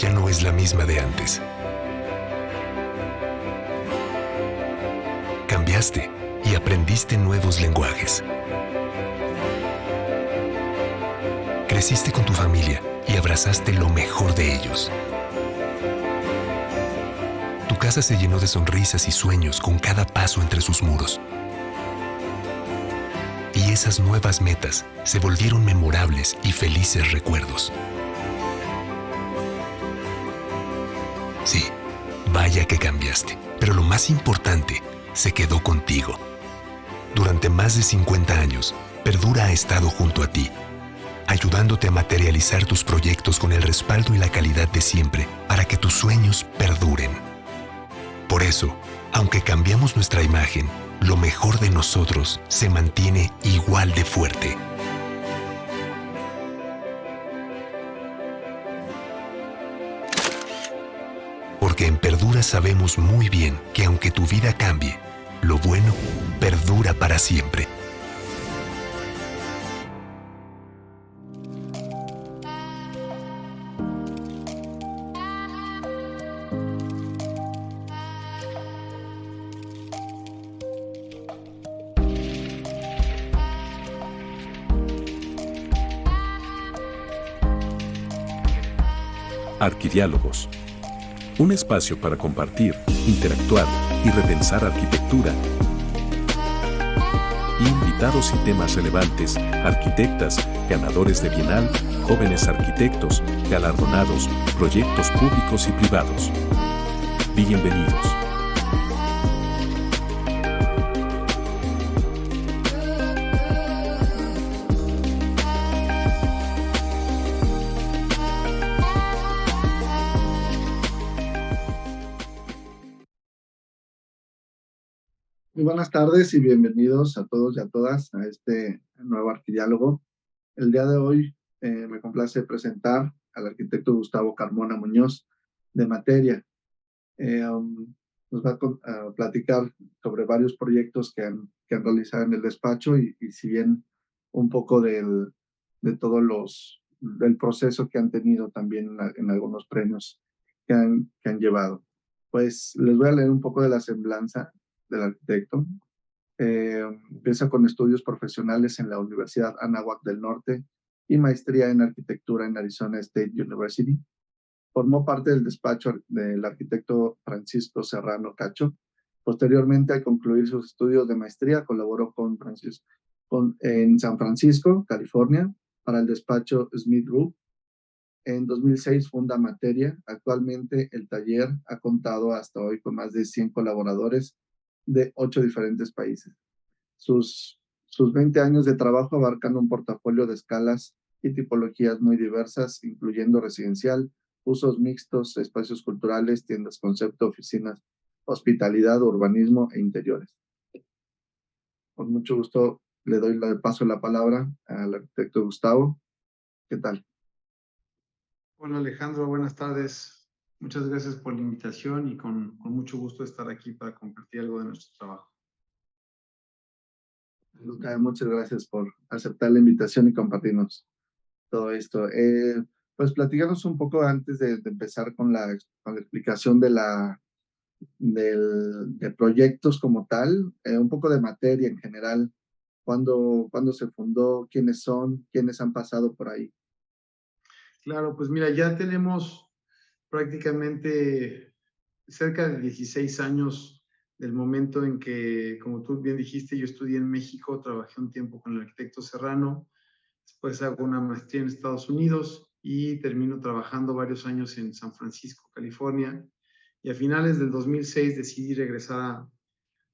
ya no es la misma de antes. Cambiaste y aprendiste nuevos lenguajes. Creciste con tu familia y abrazaste lo mejor de ellos. Tu casa se llenó de sonrisas y sueños con cada paso entre sus muros. Y esas nuevas metas se volvieron memorables y felices recuerdos. Sí, vaya que cambiaste, pero lo más importante, se quedó contigo. Durante más de 50 años, Perdura ha estado junto a ti, ayudándote a materializar tus proyectos con el respaldo y la calidad de siempre para que tus sueños perduren. Por eso, aunque cambiamos nuestra imagen, lo mejor de nosotros se mantiene igual de fuerte. Porque en Perdura sabemos muy bien que aunque tu vida cambie, lo bueno perdura para siempre. Arquidiálogos. Un espacio para compartir, interactuar y repensar arquitectura. Invitados y temas relevantes, arquitectas, ganadores de Bienal, jóvenes arquitectos, galardonados, proyectos públicos y privados. Bienvenidos. Muy buenas tardes y bienvenidos a todos y a todas a este nuevo Arquidiálogo. El día de hoy me complace presentar al arquitecto Gustavo Carmona Muñoz de Materia. Nos va a platicar sobre varios proyectos que han realizado en el despacho y si bien un poco de todos del proceso que han tenido también en algunos premios que han llevado. Pues les voy a leer un poco de la semblanza del arquitecto. Empieza con estudios profesionales en la Universidad Anáhuac del Norte y maestría en arquitectura en Arizona State University. Formó parte del despacho del arquitecto Francisco Serrano Cacho. Posteriormente, al concluir sus estudios de maestría, colaboró en San Francisco, California, para el despacho Smith Group. En 2006 funda Materia. Actualmente el taller ha contado hasta hoy con más de 100 colaboradores de 8 diferentes países. Sus 20 años de trabajo abarcan un portafolio de escalas y tipologías muy diversas, incluyendo residencial, usos mixtos, espacios culturales, tiendas concepto, oficinas, hospitalidad, urbanismo e interiores. Con mucho gusto le doy paso la palabra al arquitecto Gustavo. ¿Qué tal? Hola Alejandro, buenas tardes. Muchas gracias por la invitación y con mucho gusto estar aquí para compartir algo de nuestro trabajo. Muchas gracias por aceptar la invitación y compartirnos todo esto. Pues platícanos un poco antes de empezar con la explicación de proyectos como tal, un poco de Materia en general. ¿Cuándo se fundó? ¿Quiénes son? ¿Quiénes han pasado por ahí? Claro, pues mira, ya tenemos prácticamente cerca de 16 años del momento en que, como tú bien dijiste, yo estudié en México, trabajé un tiempo con el arquitecto Serrano, después hago una maestría en Estados Unidos y termino trabajando varios años en San Francisco, California, y a finales del 2006 decidí regresar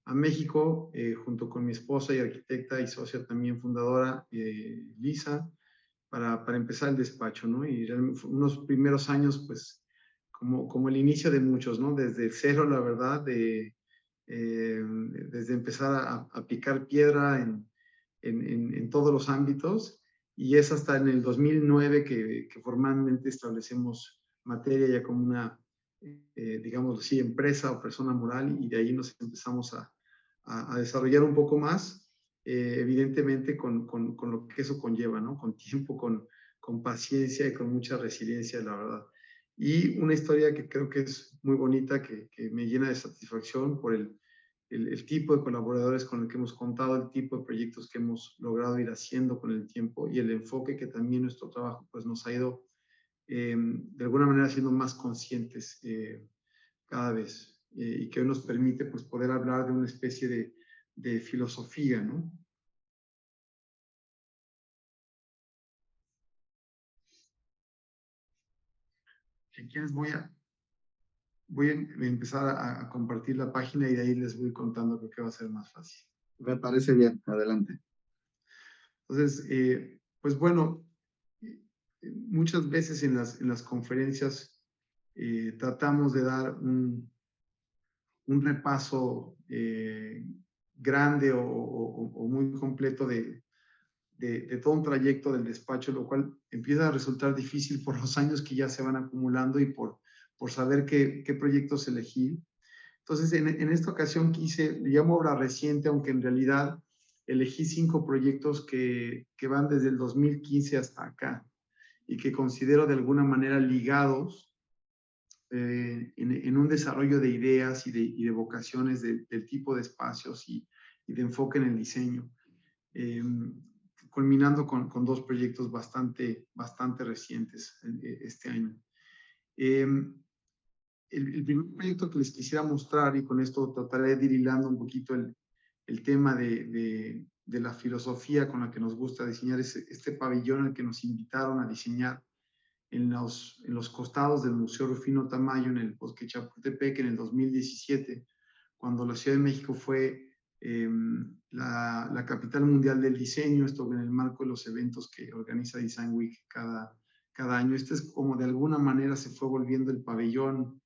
a México junto con mi esposa y arquitecta y socia también fundadora, Lisa, para empezar el despacho, ¿no? Y unos primeros años, pues, como el inicio de muchos, ¿no? Desde cero, la verdad, desde empezar a picar piedra en todos los ámbitos, y es hasta en el 2009 que formalmente establecemos Materia ya como una, digamos así, empresa o persona moral, y de ahí nos empezamos a desarrollar un poco más, evidentemente con lo que eso conlleva, ¿no? Con tiempo, con paciencia y con mucha resiliencia, la verdad. Y una historia que creo que es muy bonita, que me llena de satisfacción por el tipo de colaboradores con el que hemos contado, el tipo de proyectos que hemos logrado ir haciendo con el tiempo y el enfoque que también nuestro trabajo pues, nos ha ido de alguna manera siendo más conscientes cada vez y que hoy nos permite pues, poder hablar de una especie de filosofía, ¿no? Si quieres voy a empezar a compartir la página y de ahí les voy contando, creo que va a ser más fácil. Me parece bien, adelante. Entonces, pues bueno, muchas veces en las conferencias tratamos de dar un repaso grande o muy completo de todo un trayecto del despacho, lo cual empieza a resultar difícil por los años que ya se van acumulando y por saber qué proyectos elegir. Entonces, en esta ocasión quise, le llamo obra reciente, aunque en realidad elegí 5 proyectos que van desde el 2015 hasta acá y que considero de alguna manera ligados en un desarrollo de ideas y de vocaciones del tipo de espacios y de enfoque en el diseño, culminando con 2 proyectos bastante recientes este año. El primer proyecto que les quisiera mostrar, y con esto trataré de ir hilando un poquito el tema de la filosofía con la que nos gusta diseñar, es este pabellón al que nos invitaron a diseñar en los costados del Museo Rufino Tamayo en el Bosque Chapultepec en el 2017, cuando la Ciudad de México fue la capital mundial del diseño, esto en el marco de los eventos que organiza Design Week cada año. Este es como de alguna manera se fue volviendo el pabellón,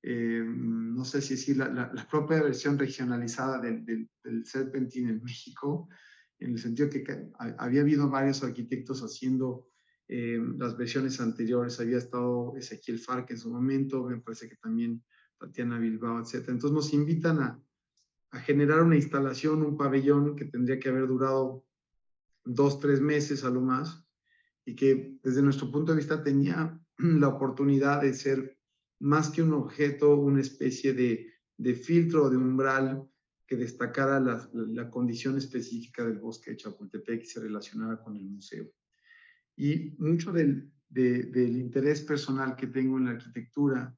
no sé si decir la propia versión regionalizada del Serpentine en México, en el sentido que había habido varios arquitectos haciendo las versiones anteriores. Había estado Ezequiel Farc en su momento, me parece que también Tatiana Bilbao, etc. Entonces nos invitan a generar una instalación, un pabellón que tendría que haber durado 2-3 meses a lo más, y que desde nuestro punto de vista tenía la oportunidad de ser más que un objeto, una especie de filtro, de umbral que destacara la condición específica del bosque de Chapultepec y se relacionara con el museo. Y mucho del interés personal que tengo en la arquitectura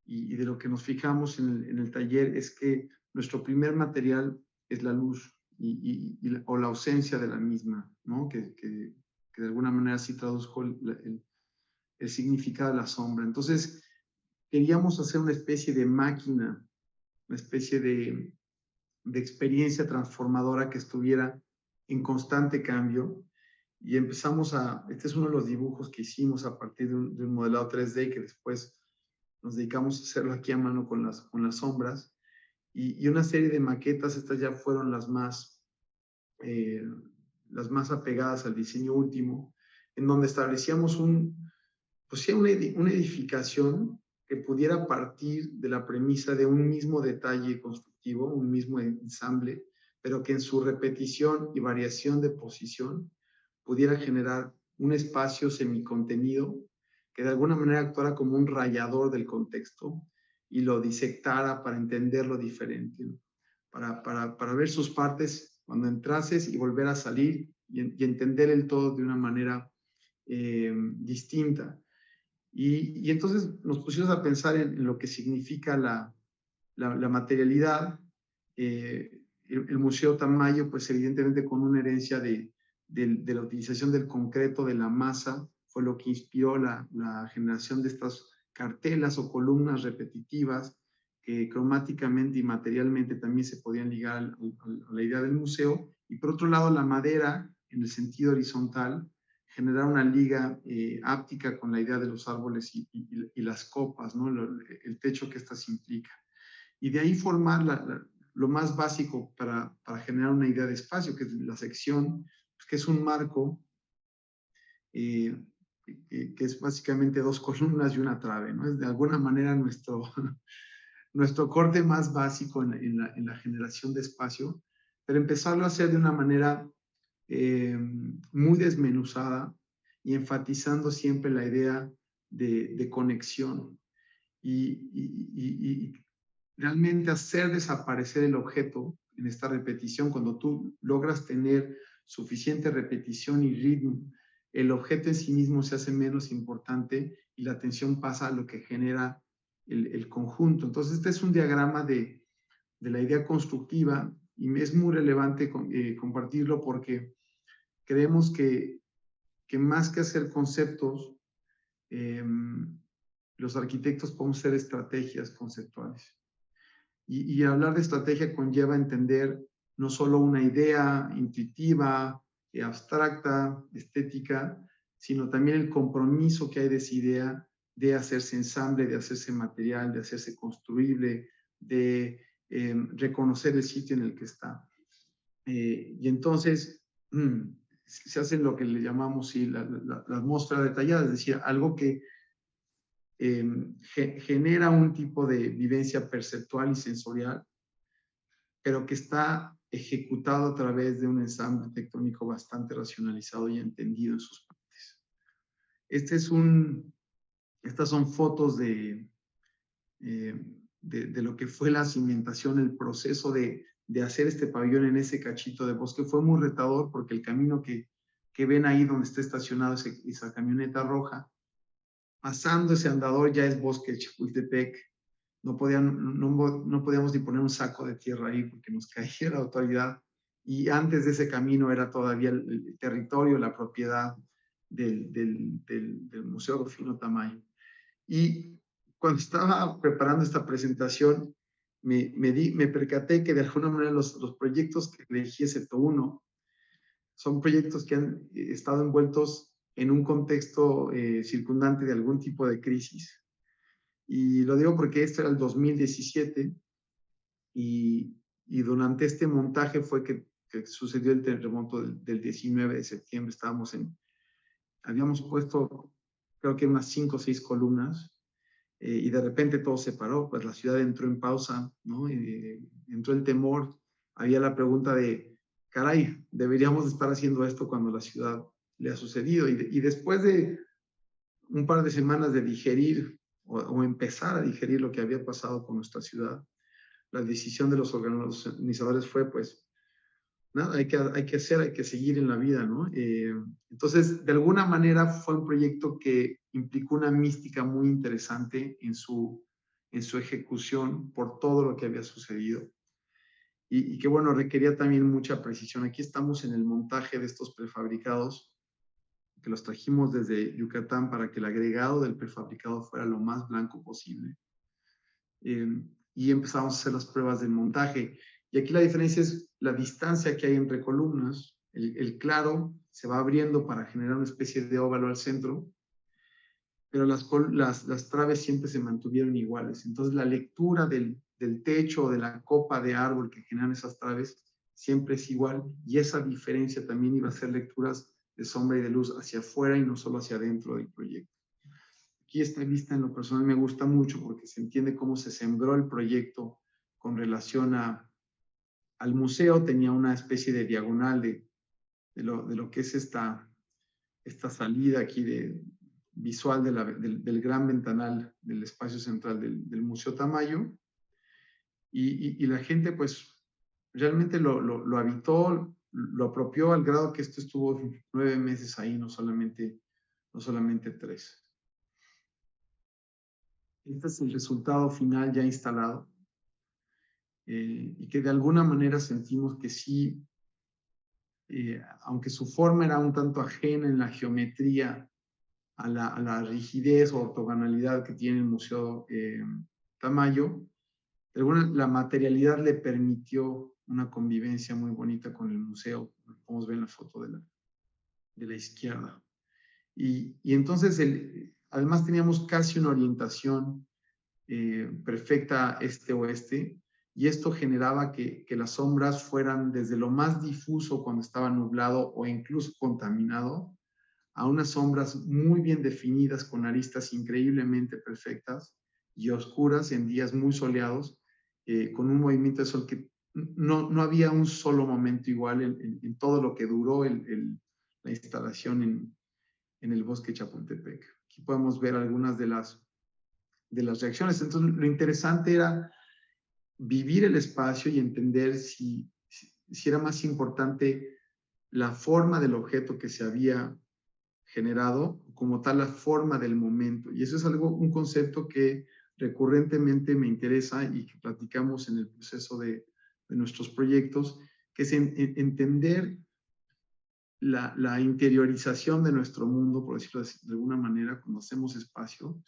y de lo que nos fijamos en el taller es que nuestro primer material es la luz o la ausencia de la misma, ¿no? Que de alguna manera sí traduzco el significado de la sombra. Entonces, queríamos hacer una especie de máquina, una especie de experiencia transformadora que estuviera en constante cambio. Y empezamos este es uno de los dibujos que hicimos a partir de un modelado 3D que después nos dedicamos a hacerlo aquí a mano con las sombras. Y una serie de maquetas, estas ya fueron las más apegadas al diseño último, en donde establecíamos una edificación que pudiera partir de la premisa de un mismo detalle constructivo, un mismo ensamble, pero que en su repetición y variación de posición pudiera generar un espacio semicontenido que de alguna manera actuara como un rayador del contexto y lo disectara para entenderlo diferente, ¿no? Para ver sus partes cuando entrases y volver a salir y entender el todo de una manera distinta. Y entonces nos pusimos a pensar en lo que significa la materialidad. El Museo Tamayo, pues evidentemente con una herencia de la utilización del concreto, de la masa, fue lo que inspiró la generación de estas cartelas o columnas repetitivas que cromáticamente y materialmente también se podían ligar a la idea del museo. Y por otro lado, la madera, en el sentido horizontal, generar una liga áptica con la idea de los árboles y las copas, ¿no? El techo que estas implica. Y de ahí formar lo más básico para generar una idea de espacio, que es la sección, pues, que es un marco que es básicamente 2 columnas y una trave, ¿no? Es de alguna manera nuestro corte más básico en la generación de espacio, pero empezarlo a hacer de una manera muy desmenuzada y enfatizando siempre la idea de conexión y realmente hacer desaparecer el objeto en esta repetición. Cuando tú logras tener suficiente repetición y ritmo, el objeto en sí mismo se hace menos importante y la atención pasa a lo que genera el conjunto. Entonces, este es un diagrama de la idea constructiva y me es muy relevante compartirlo porque creemos que más que hacer conceptos, los arquitectos podemos hacer estrategias conceptuales. Y hablar de estrategia conlleva entender no solo una idea intuitiva, abstracta, estética, sino también el compromiso que hay de esa idea de hacerse ensamble, de hacerse material, de hacerse construible, de reconocer el sitio en el que está. Y entonces se hacen lo que le llamamos sí, la muestra detallada, es decir, algo que genera un tipo de vivencia perceptual y sensorial, pero que está ejecutado a través de un ensamble tectónico bastante racionalizado y entendido en sus partes. Estas son fotos de lo que fue la cimentación, el proceso de hacer este pabellón en ese cachito de bosque. Fue muy retador porque el camino que ven ahí donde está estacionado esa camioneta roja, pasando ese andador ya es bosque de Chapultepec. No podíamos ni poner un saco de tierra ahí porque nos caía la autoridad. Y antes de ese camino era todavía el territorio, la propiedad del Museo Rufino Tamayo. Y cuando estaba preparando esta presentación, me percaté que de alguna manera los proyectos que elegí, excepto uno, son proyectos que han estado envueltos en un contexto circundante de algún tipo de crisis. Y lo digo porque este era el 2017 y durante este montaje fue que sucedió el terremoto del 19 de septiembre. Habíamos puesto creo que unas 5 o 6 columnas y de repente todo se paró, pues la ciudad entró en pausa, ¿no? Entró el temor, había la pregunta de, caray, deberíamos estar haciendo esto cuando la ciudad le ha sucedido. Y después de un par de semanas de digerir o empezar a digerir lo que había pasado con nuestra ciudad, la decisión de los organizadores fue, pues, nada, hay que seguir en la vida, ¿no? Entonces, de alguna manera fue un proyecto que implicó una mística muy interesante en su ejecución por todo lo que había sucedido. Y que, bueno, requería también mucha precisión. Aquí estamos en el montaje de estos prefabricados, que los trajimos desde Yucatán para que el agregado del prefabricado fuera lo más blanco posible. Y empezamos a hacer las pruebas del montaje. Y aquí la diferencia es la distancia que hay entre columnas. El claro se va abriendo para generar una especie de óvalo al centro, pero las traves siempre se mantuvieron iguales. Entonces la lectura del techo o de la copa de árbol que generan esas traves siempre es igual, y esa diferencia también iba a ser lecturas de sombra y de luz hacia afuera y no solo hacia adentro del proyecto. Aquí esta vista en lo personal me gusta mucho porque se entiende cómo se sembró el proyecto con relación al museo. Tenía una especie de diagonal de lo que es esta salida aquí visual del gran ventanal del espacio central del Museo Tamayo. Y la gente pues realmente lo habitó, lo apropió al grado que esto estuvo 9 meses ahí, no solamente 3. Este es el resultado final ya instalado y que de alguna manera sentimos que sí, aunque su forma era un tanto ajena en la geometría a la rigidez o ortogonalidad que tiene el Museo Tamayo, la materialidad le permitió una convivencia muy bonita con el museo, como podemos ver en la foto de la izquierda. Y entonces, además teníamos casi una orientación perfecta este-oeste, y esto generaba que las sombras fueran desde lo más difuso cuando estaba nublado o incluso contaminado, a unas sombras muy bien definidas con aristas increíblemente perfectas y oscuras en días muy soleados, con un movimiento de sol que no había un solo momento igual en todo lo que duró la instalación en el bosque Chapultepec. Aquí podemos ver algunas de las reacciones. Entonces, lo interesante era vivir el espacio y entender si era más importante la forma del objeto que se había generado, como tal la forma del momento. Y eso es un concepto que recurrentemente me interesa y que platicamos en el proceso de nuestros proyectos, que es entender la interiorización de nuestro mundo, por decirlo de alguna manera, cuando hacemos espacio,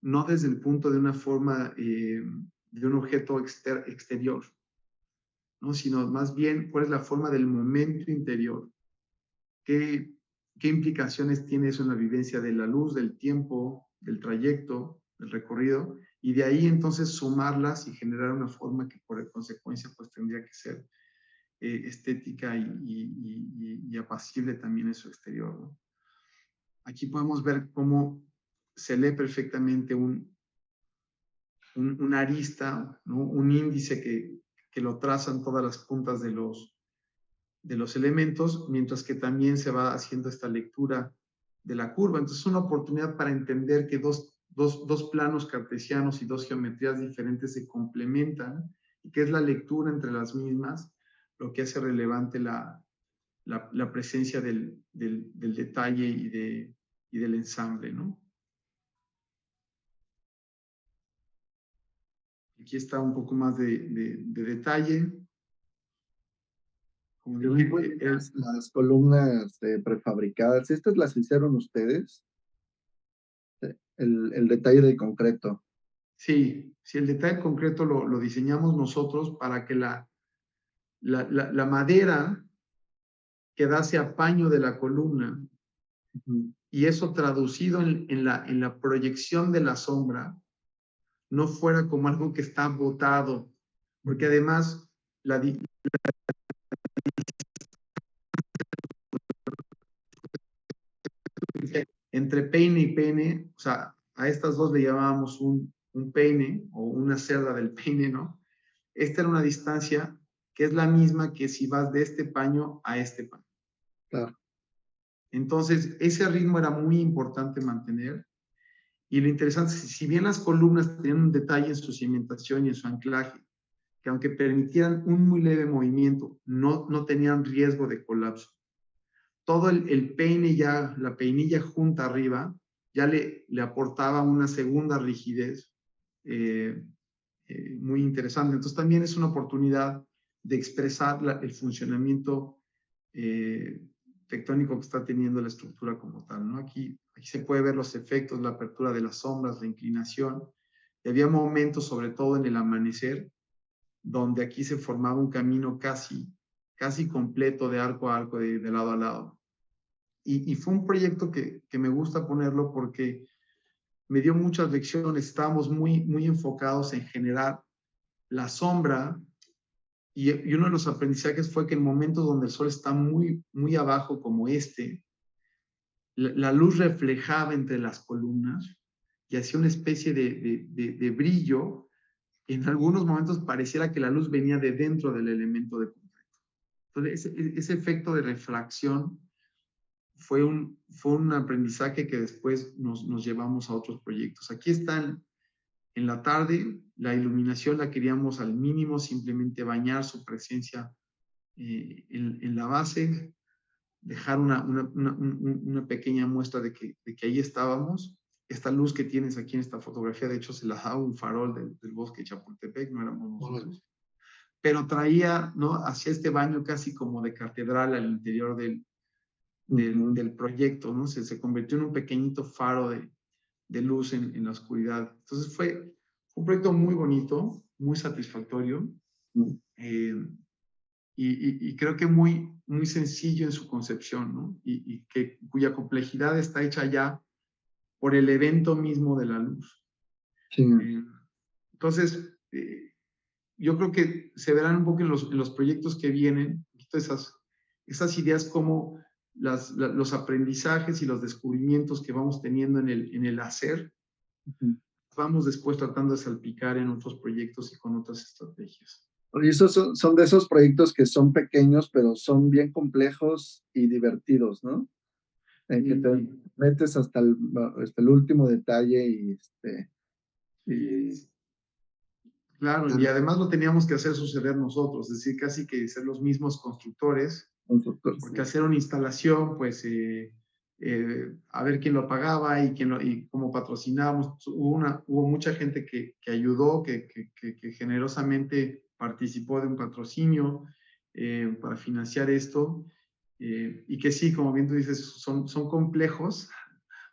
no desde el punto de una forma de un objeto exterior, ¿no? Sino más bien cuál es la forma del momento interior. ¿Qué implicaciones tiene eso en la vivencia de la luz, del tiempo, del trayecto, del recorrido? Y de ahí entonces sumarlas y generar una forma que por consecuencia pues tendría que ser estética y apacible también en su exterior, ¿no? Aquí podemos ver cómo se lee perfectamente una arista, ¿no? Un índice que lo trazan todas las puntas de los elementos, mientras que también se va haciendo esta lectura de la curva. Entonces es una oportunidad para entender que dos planos cartesianos y dos geometrías diferentes se complementan y que es la lectura entre las mismas lo que hace relevante la presencia del detalle y del ensamble, ¿no? Aquí está un poco más de detalle. Como dije, las columnas prefabricadas, ¿estas las hicieron ustedes? El detalle de concreto. Sí, el detalle concreto lo diseñamos nosotros para que la madera quedase a paño de la columna. Y eso traducido en la proyección de la sombra no fuera como algo que está botado, porque además entre peine y peine, o sea, a estas dos le llamábamos un peine o una cerda del peine, ¿no? Esta era una distancia que es la misma que si vas de este paño a este paño. Claro. Entonces, ese ritmo era muy importante mantener. Y lo interesante es que si bien las columnas tenían un detalle en su cimentación y en su anclaje, que aunque permitieran un muy leve movimiento, no tenían riesgo de colapso. Todo el peine ya, la peinilla junta arriba, ya le aportaba una segunda rigidez muy interesante. Entonces también es una oportunidad de expresar el funcionamiento tectónico que está teniendo la estructura como tal, ¿no? Aquí se puede ver los efectos, la apertura de las sombras, la inclinación. Y había momentos, sobre todo en el amanecer, donde aquí se formaba un camino casi completo de arco a arco, de lado a lado. Y fue un proyecto que me gusta ponerlo porque me dio muchas lecciones. Estábamos muy enfocados en generar la sombra y uno de los aprendizajes fue que en momentos donde el sol está muy abajo como la luz reflejaba entre las columnas y hacía una especie de brillo. En algunos momentos pareciera que la luz venía de dentro del elemento de concreto. Entonces, ese efecto de refracción fue un aprendizaje que después nos llevamos a otros proyectos. Aquí están en la tarde, la iluminación la queríamos al mínimo, simplemente bañar su presencia en la base, dejar una pequeña muestra de que ahí estábamos. Esta luz que tienes aquí en esta fotografía, de hecho, se la da un farol del bosque Chapultepec, no éramos nosotros. Pero traía, ¿no?, hacia este baño casi como de catedral al interior del proyecto, ¿no? Se convirtió en un pequeñito faro de luz en la oscuridad. Entonces fue un proyecto muy bonito, muy satisfactorio, y creo que muy sencillo en su concepción, ¿no? Y cuya complejidad está hecha ya por el evento mismo de la luz. Sí. Entonces, yo creo que se verán un poco en los proyectos que vienen, esas ideas como los aprendizajes y los descubrimientos que vamos teniendo en el hacer, vamos después tratando de salpicar en otros proyectos y con otras estrategias. Y esos son de esos proyectos que son pequeños, pero son bien complejos y divertidos, ¿no? en que te metes hasta el último detalle y Claro, y además lo teníamos que hacer suceder nosotros, es decir, casi que ser los mismos constructores, porque hacer una instalación, pues, a ver quién lo pagaba y cómo patrocinábamos. Hubo mucha gente que ayudó, que generosamente participó de un patrocinio para financiar esto, y que sí, como bien tú dices, son complejos,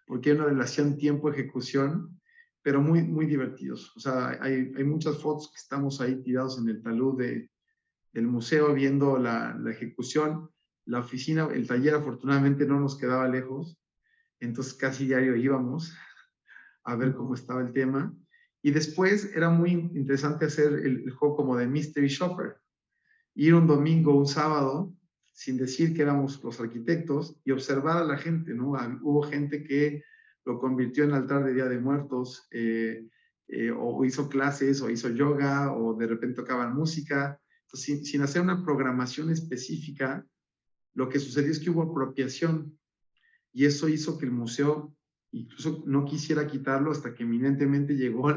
porque hay una relación tiempo-ejecución, pero muy, muy divertidos. O sea, hay muchas fotos que estamos ahí tirados en el talud del museo viendo la ejecución. La oficina, el taller afortunadamente no nos quedaba lejos, entonces casi diario íbamos a ver cómo estaba el tema. Y después era muy interesante hacer el juego como de Mystery Shopper. Ir un domingo, un sábado, sin decir que éramos los arquitectos, y observar a la gente, ¿no? Hubo gente que lo convirtió en altar de Día de Muertos, o hizo clases, o hizo yoga, o de repente tocaban música. Entonces, sin hacer una programación específica, lo que sucedió es que hubo apropiación, y eso hizo que el museo incluso no quisiera quitarlo hasta que eminentemente llegó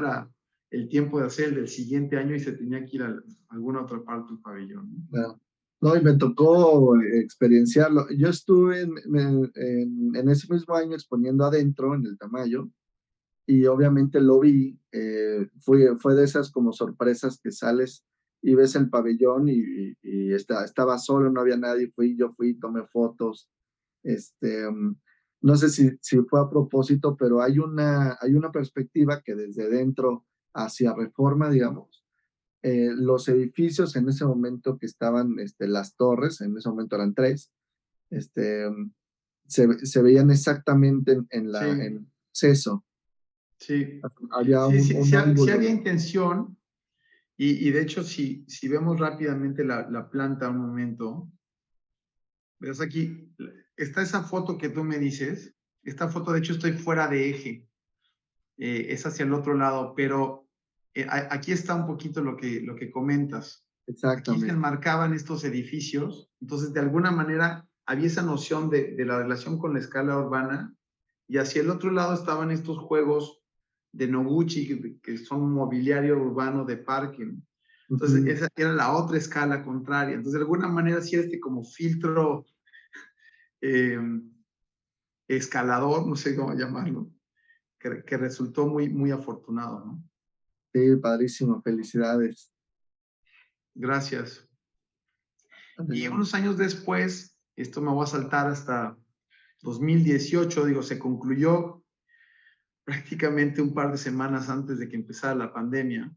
el tiempo de hacer el del siguiente año y se tenía que ir a alguna otra parte del pabellón, ¿no? No, y me tocó experienciarlo. Yo estuve en ese mismo año exponiendo adentro, en el Tamayo, y obviamente lo vi. Fue de esas como sorpresas que sales y ves el pabellón y estaba solo, no había nadie. Yo fui, tomé fotos. No sé si fue a propósito, pero hay una perspectiva que desde dentro hacia Reforma, digamos, los edificios en ese momento que estaban, las torres, en ese momento eran tres, este, se veían exactamente en acceso. Sí, Había sí, sí, un sí ángulo. había intención, y de hecho, si vemos rápidamente la planta un momento, verás aquí, está esa foto que tú me dices. Esta foto, de hecho, estoy fuera de eje, es hacia el otro lado, pero aquí está un poquito lo que comentas. Aquí se Exactamente. enmarcaban estos edificios, entonces de alguna manera había esa noción de la relación con la escala urbana, y hacia el otro lado estaban estos juegos de Noguchi, que son mobiliario urbano de parque. Entonces esa era la otra escala contraria. Entonces de alguna manera sí era como filtro eh, escalador, no sé cómo llamarlo, que resultó muy, muy afortunado, ¿no? Sí, padrísimo, felicidades. Gracias. Y unos años después, esto me voy a saltar hasta 2018, digo, se concluyó prácticamente un par de semanas antes de que empezara la pandemia,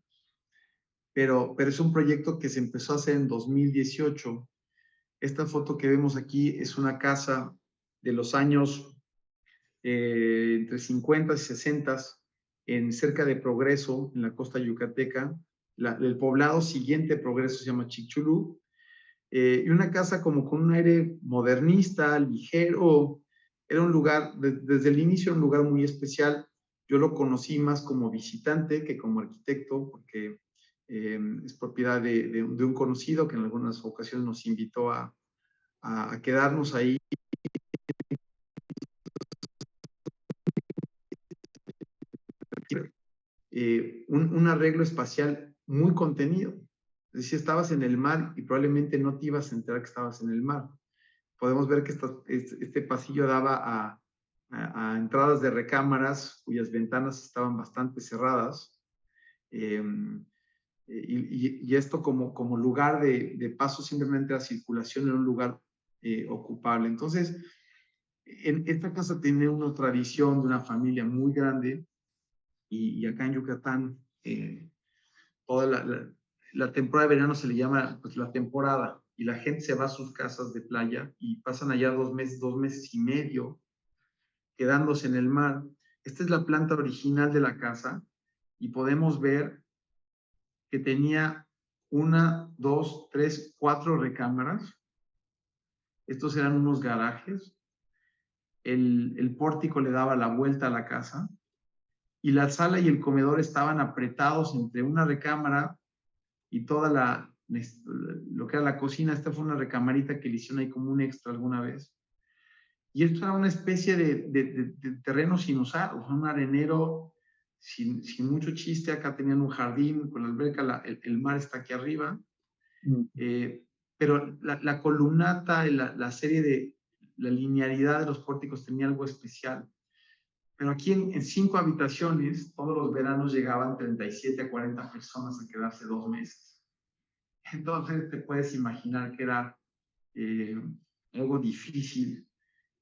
pero es un proyecto que se empezó a hacer en 2018. Esta foto que vemos aquí es una casa de los años entre 50 y 60 en cerca de Progreso, en la costa yucateca. El poblado siguiente a Progreso se llama Chicxulub, y una casa como con un aire modernista, ligero. Era un lugar, desde el inicio, un lugar muy especial. Yo lo conocí más como visitante que como arquitecto, porque es propiedad de un conocido que en algunas ocasiones nos invitó a quedarnos ahí. Un arreglo espacial muy contenido. Es decir, estabas en el mar y probablemente no te ibas a enterar que estabas en el mar. Podemos ver que este pasillo daba a entradas de recámaras cuyas ventanas estaban bastante cerradas, y esto como lugar de paso simplemente a circulación en un lugar ocupable. Entonces, en esta casa tiene una tradición de una familia muy grande, y acá en Yucatán, toda la temporada de verano se le llama pues la temporada, y la gente se va a sus casas de playa y pasan allá 2 meses y medio quedándose en el mar. Esta es la planta original de la casa, y podemos ver que tenía 1, 2, 3, 4 recámaras. Estos eran unos garajes. El pórtico le daba la vuelta a la casa, y la sala y el comedor estaban apretados entre una recámara y toda lo que era la cocina. Esta fue una recamarita que le hicieron ahí como un extra alguna vez. Y esto era una especie de terreno sin usar, o sea, un arenero sin mucho chiste. Acá tenían un jardín con la alberca, el mar está aquí arriba. Pero la columnata, la serie la linealidad de los pórticos tenía algo especial. Pero aquí en 5 habitaciones, todos los veranos llegaban 37 a 40 personas a quedarse 2 meses. Entonces te puedes imaginar que era algo difícil,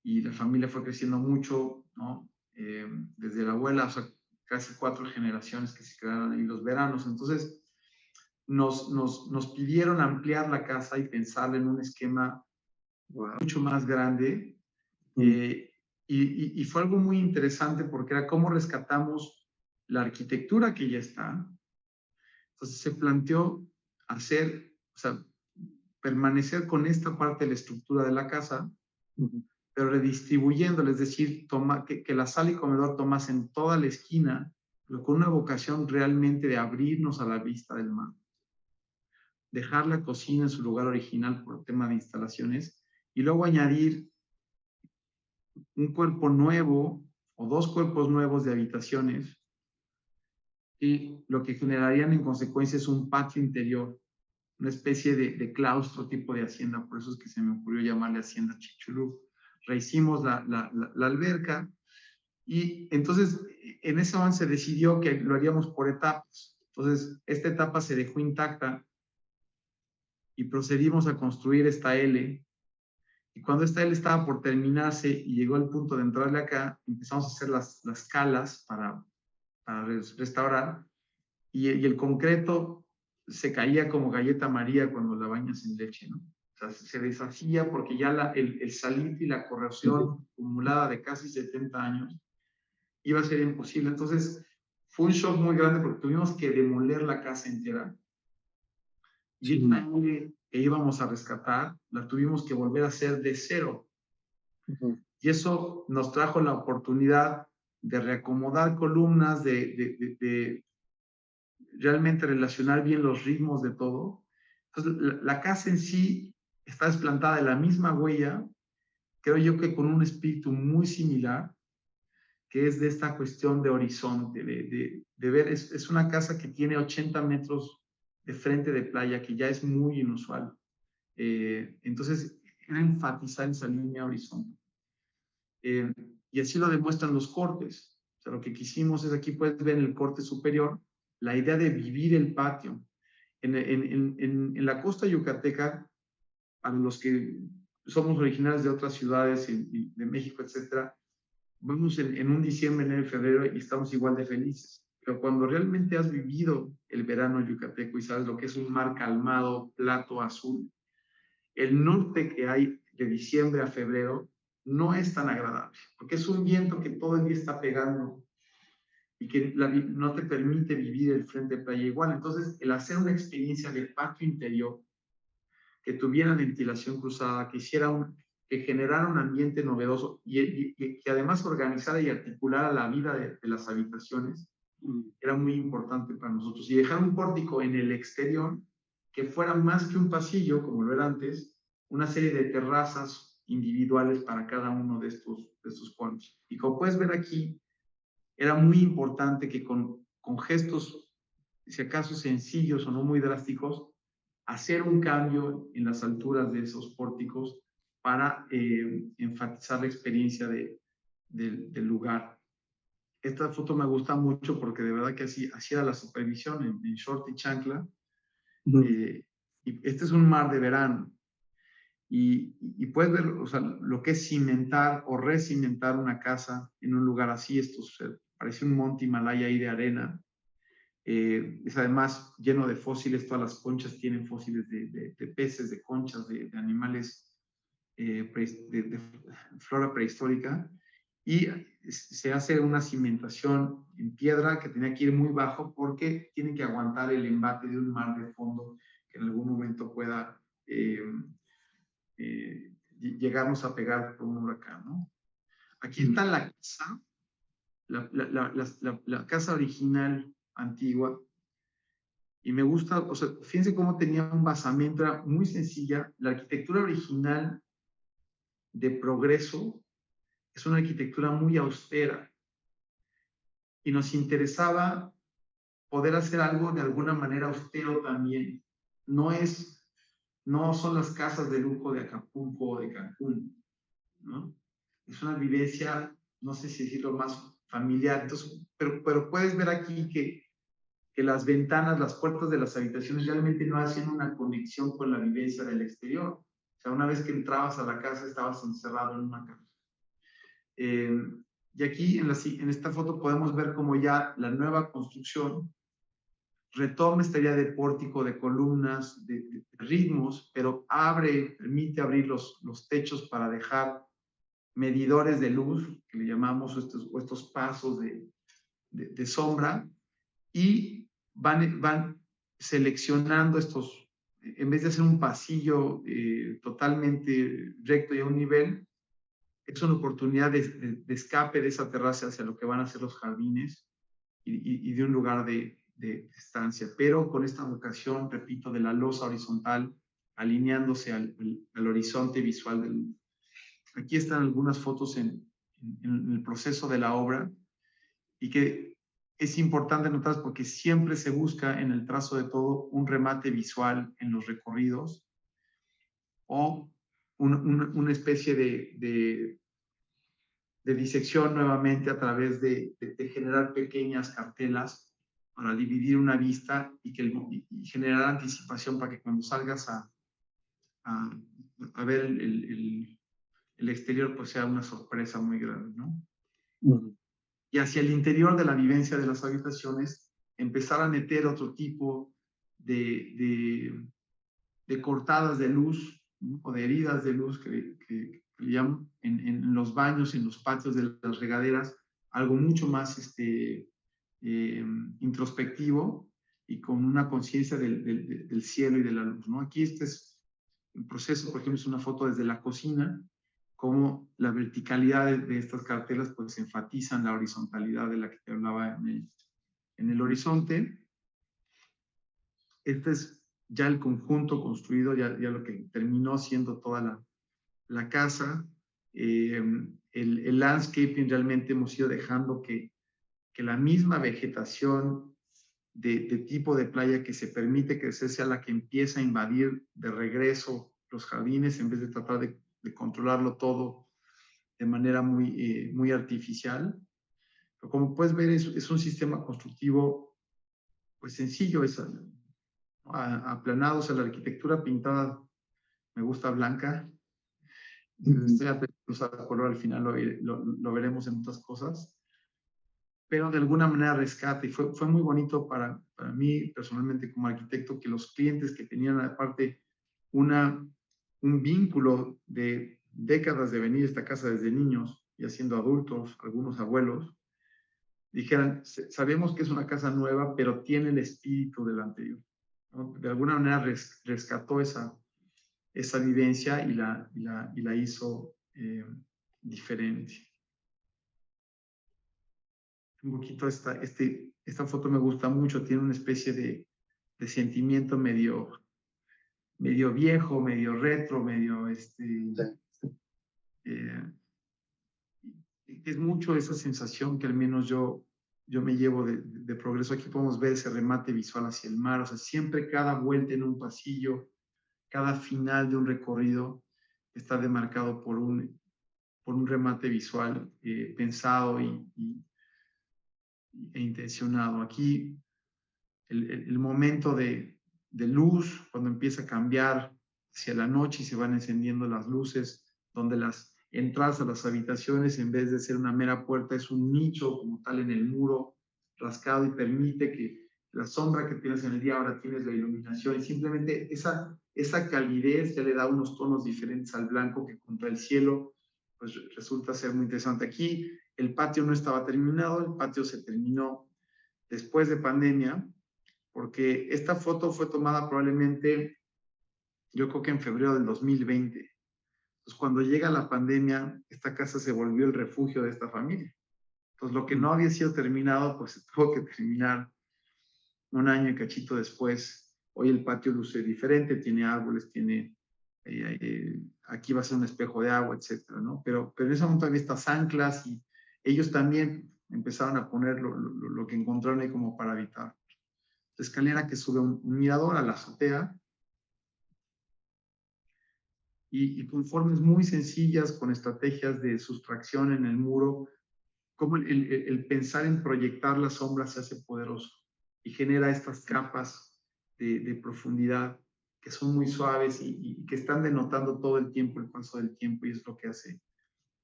y la familia fue creciendo mucho, ¿no? Desde la abuela, o sea, casi 4 generaciones que se quedaron ahí los veranos. Entonces nos pidieron ampliar la casa y pensarla en un esquema mucho más grande. Y fue algo muy interesante porque era cómo rescatamos la arquitectura que ya está. Entonces se planteó hacer, o sea, permanecer con esta parte de la estructura de la casa, pero redistribuyéndola, es decir, que la sala y comedor tomasen toda la esquina, pero con una vocación realmente de abrirnos a la vista del mar. Dejar la cocina en su lugar original por tema de instalaciones, y luego añadir un cuerpo nuevo o 2 cuerpos nuevos de habitaciones, y lo que generarían en consecuencia es un patio interior, una especie de claustro tipo de hacienda. Por eso es que se me ocurrió llamarle Hacienda Chichulú. Rehicimos la alberca, y entonces en ese momento se decidió que lo haríamos por etapas. Entonces esta etapa se dejó intacta y procedimos a construir esta L. Y cuando esta L estaba por terminarse y llegó el punto de entrarle acá, empezamos a hacer las calas para restaurar, y el concreto se caía como galleta María cuando la bañas en leche, ¿no? O sea, se deshacía porque ya el salitre y la corrosión acumulada de casi 70 años iba a ser imposible. Entonces fue un shock muy grande porque tuvimos que demoler la casa entera. Y esta L que íbamos a rescatar, la tuvimos que volver a hacer de cero. Y eso nos trajo la oportunidad de reacomodar columnas, de realmente relacionar bien los ritmos de todo. Entonces, la casa en sí está desplantada de la misma huella, creo yo que con un espíritu muy similar, que es de esta cuestión de horizonte, de ver, es una casa que tiene 80 metros de frente de playa, que ya es muy inusual. Entonces, era enfatizar esa línea horizontal. Y así lo demuestran los cortes. O sea, lo que quisimos es, aquí puedes ver en el corte superior, la idea de vivir el patio. En la costa yucateca, para los que somos originarios de otras ciudades de México, etcétera, vamos en un diciembre, enero y febrero y estamos igual de felices. Pero cuando realmente has vivido el verano yucateco y sabes lo que es un mar calmado, plato azul, el norte que hay de diciembre a febrero no es tan agradable, porque es un viento que todo el día está pegando y que no te permite vivir el frente de playa igual. Entonces, el hacer una experiencia de patio interior, que tuviera ventilación cruzada, que generara un ambiente novedoso y que además organizara y articulara la vida de las habitaciones, era muy importante para nosotros. Y dejar un pórtico en el exterior que fuera más que un pasillo, como lo era antes, una serie de terrazas individuales para cada uno de estos cuartos. Y como puedes ver aquí, era muy importante que con gestos, si acaso sencillos o no muy drásticos, hacer un cambio en las alturas de esos pórticos para enfatizar la experiencia del lugar. Esta foto me gusta mucho porque de verdad que así era la supervisión en short y chancla. Y este es un mar de verano. Y puedes ver, o sea, lo que es cimentar o recimentar una casa en un lugar así. Esto parece un monte Himalaya ahí de arena. Es además lleno de fósiles. Todas las conchas tienen fósiles de peces, de conchas, de animales, de flora prehistórica. Y se hace una cimentación en piedra que tenía que ir muy bajo porque tiene que aguantar el embate de un mar de fondo que en algún momento pueda llegarnos a pegar por un huracán, ¿no? Aquí está la casa, la casa original antigua, y me gusta, o sea, fíjense cómo tenía un basamento, era muy sencilla. La arquitectura original de progreso es una arquitectura muy austera y nos interesaba poder hacer algo de alguna manera austero también. No son las casas de lujo de Acapulco o de Cancún, ¿no? Es una vivencia, no sé si decirlo, más familiar. Entonces, pero puedes ver aquí que las ventanas, las puertas de las habitaciones realmente no hacían una conexión con la vivencia del exterior. O sea, una vez que entrabas a la casa, estabas encerrado en una casa. Y aquí en esta foto podemos ver cómo ya la nueva construcción retoma esta idea de pórtico, de columnas, de ritmos, pero permite abrir los techos para dejar medidores de luz, que le llamamos estos pasos de sombra, y van seleccionando estos, en vez de hacer un pasillo totalmente recto y a un nivel, es una oportunidad de escape de esa terraza hacia lo que van a ser los jardines y de un lugar de estancia, pero con esta vocación, repito, de la losa horizontal, alineándose al horizonte visual del mundo. Aquí están algunas fotos en el proceso de la obra y que es importante notar porque siempre se busca en el trazo de todo un remate visual en los recorridos o una especie de disección nuevamente a través de generar pequeñas cartelas para dividir una vista y generar anticipación para que cuando salgas a ver el exterior pues sea una sorpresa muy grande, ¿no? Y hacia el interior de la vivencia de las habitaciones empezar a meter otro tipo de cortadas de luz, ¿no? O de heridas de luz que le llaman en los baños, en los patios de las regaderas, algo mucho más introspectivo y con una conciencia del cielo y de la luz, ¿no? Aquí este es el proceso, por ejemplo, es una foto desde la cocina, cómo la verticalidad de estas cartelas pues enfatizan la horizontalidad de la que te hablaba en el horizonte. Este es ya el conjunto construido, ya lo que terminó siendo toda la casa. El landscaping realmente hemos ido dejando que la misma vegetación de tipo de playa que se permite crecer sea la que empieza a invadir de regreso los jardines en vez de tratar de controlarlo todo de manera muy artificial. Pero como puedes ver, es un sistema constructivo pues sencillo, aplanado, o sea, la arquitectura pintada me gusta blanca. Estoy aprendiendo a usar color, al final lo veremos en otras cosas. Pero de alguna manera rescate. Y fue muy bonito para mí personalmente como arquitecto que los clientes que tenían aparte un vínculo de décadas de venir a esta casa desde niños, ya siendo adultos, algunos abuelos, dijeran, sabemos que es una casa nueva, pero tiene el espíritu del anterior, ¿no? De alguna manera rescató esa vivencia y la hizo diferente. Un poquito esta foto me gusta mucho, tiene una especie de sentimiento medio viejo, medio retro, medio es mucho esa sensación que al menos yo me llevo de progreso. Aquí podemos ver ese remate visual hacia el mar, o sea, siempre cada vuelta en un pasillo, cada final de un recorrido está demarcado por un remate visual pensado e intencionado. Aquí el momento de luz, cuando empieza a cambiar hacia la noche y se van encendiendo las luces, donde las entradas a las habitaciones, en vez de ser una mera puerta, es un nicho como tal en el muro rascado y permite que la sombra que tienes en el día ahora tienes la iluminación y simplemente esa calidez ya le da unos tonos diferentes al blanco que contra el cielo pues resulta ser muy interesante. Aquí el patio no estaba terminado, el patio se terminó después de pandemia, porque esta foto fue tomada probablemente, yo creo que en febrero del 2020. Entonces, cuando llega la pandemia, esta casa se volvió el refugio de esta familia. Entonces, lo que no había sido terminado, pues se tuvo que terminar un año y cachito después. Hoy el patio luce diferente, tiene árboles, tiene aquí va a ser un espejo de agua, etcétera, ¿no? Pero en ese momento había estas anclas y ellos también empezaron a poner lo que encontraron ahí como para habitar. La escalera que sube un mirador a la azotea y con formas muy sencillas, con estrategias de sustracción en el muro, como el pensar en proyectar la sombra se hace poderoso y genera estas capas de profundidad que son muy suaves y que están denotando todo el tiempo, el paso del tiempo, y es lo que hace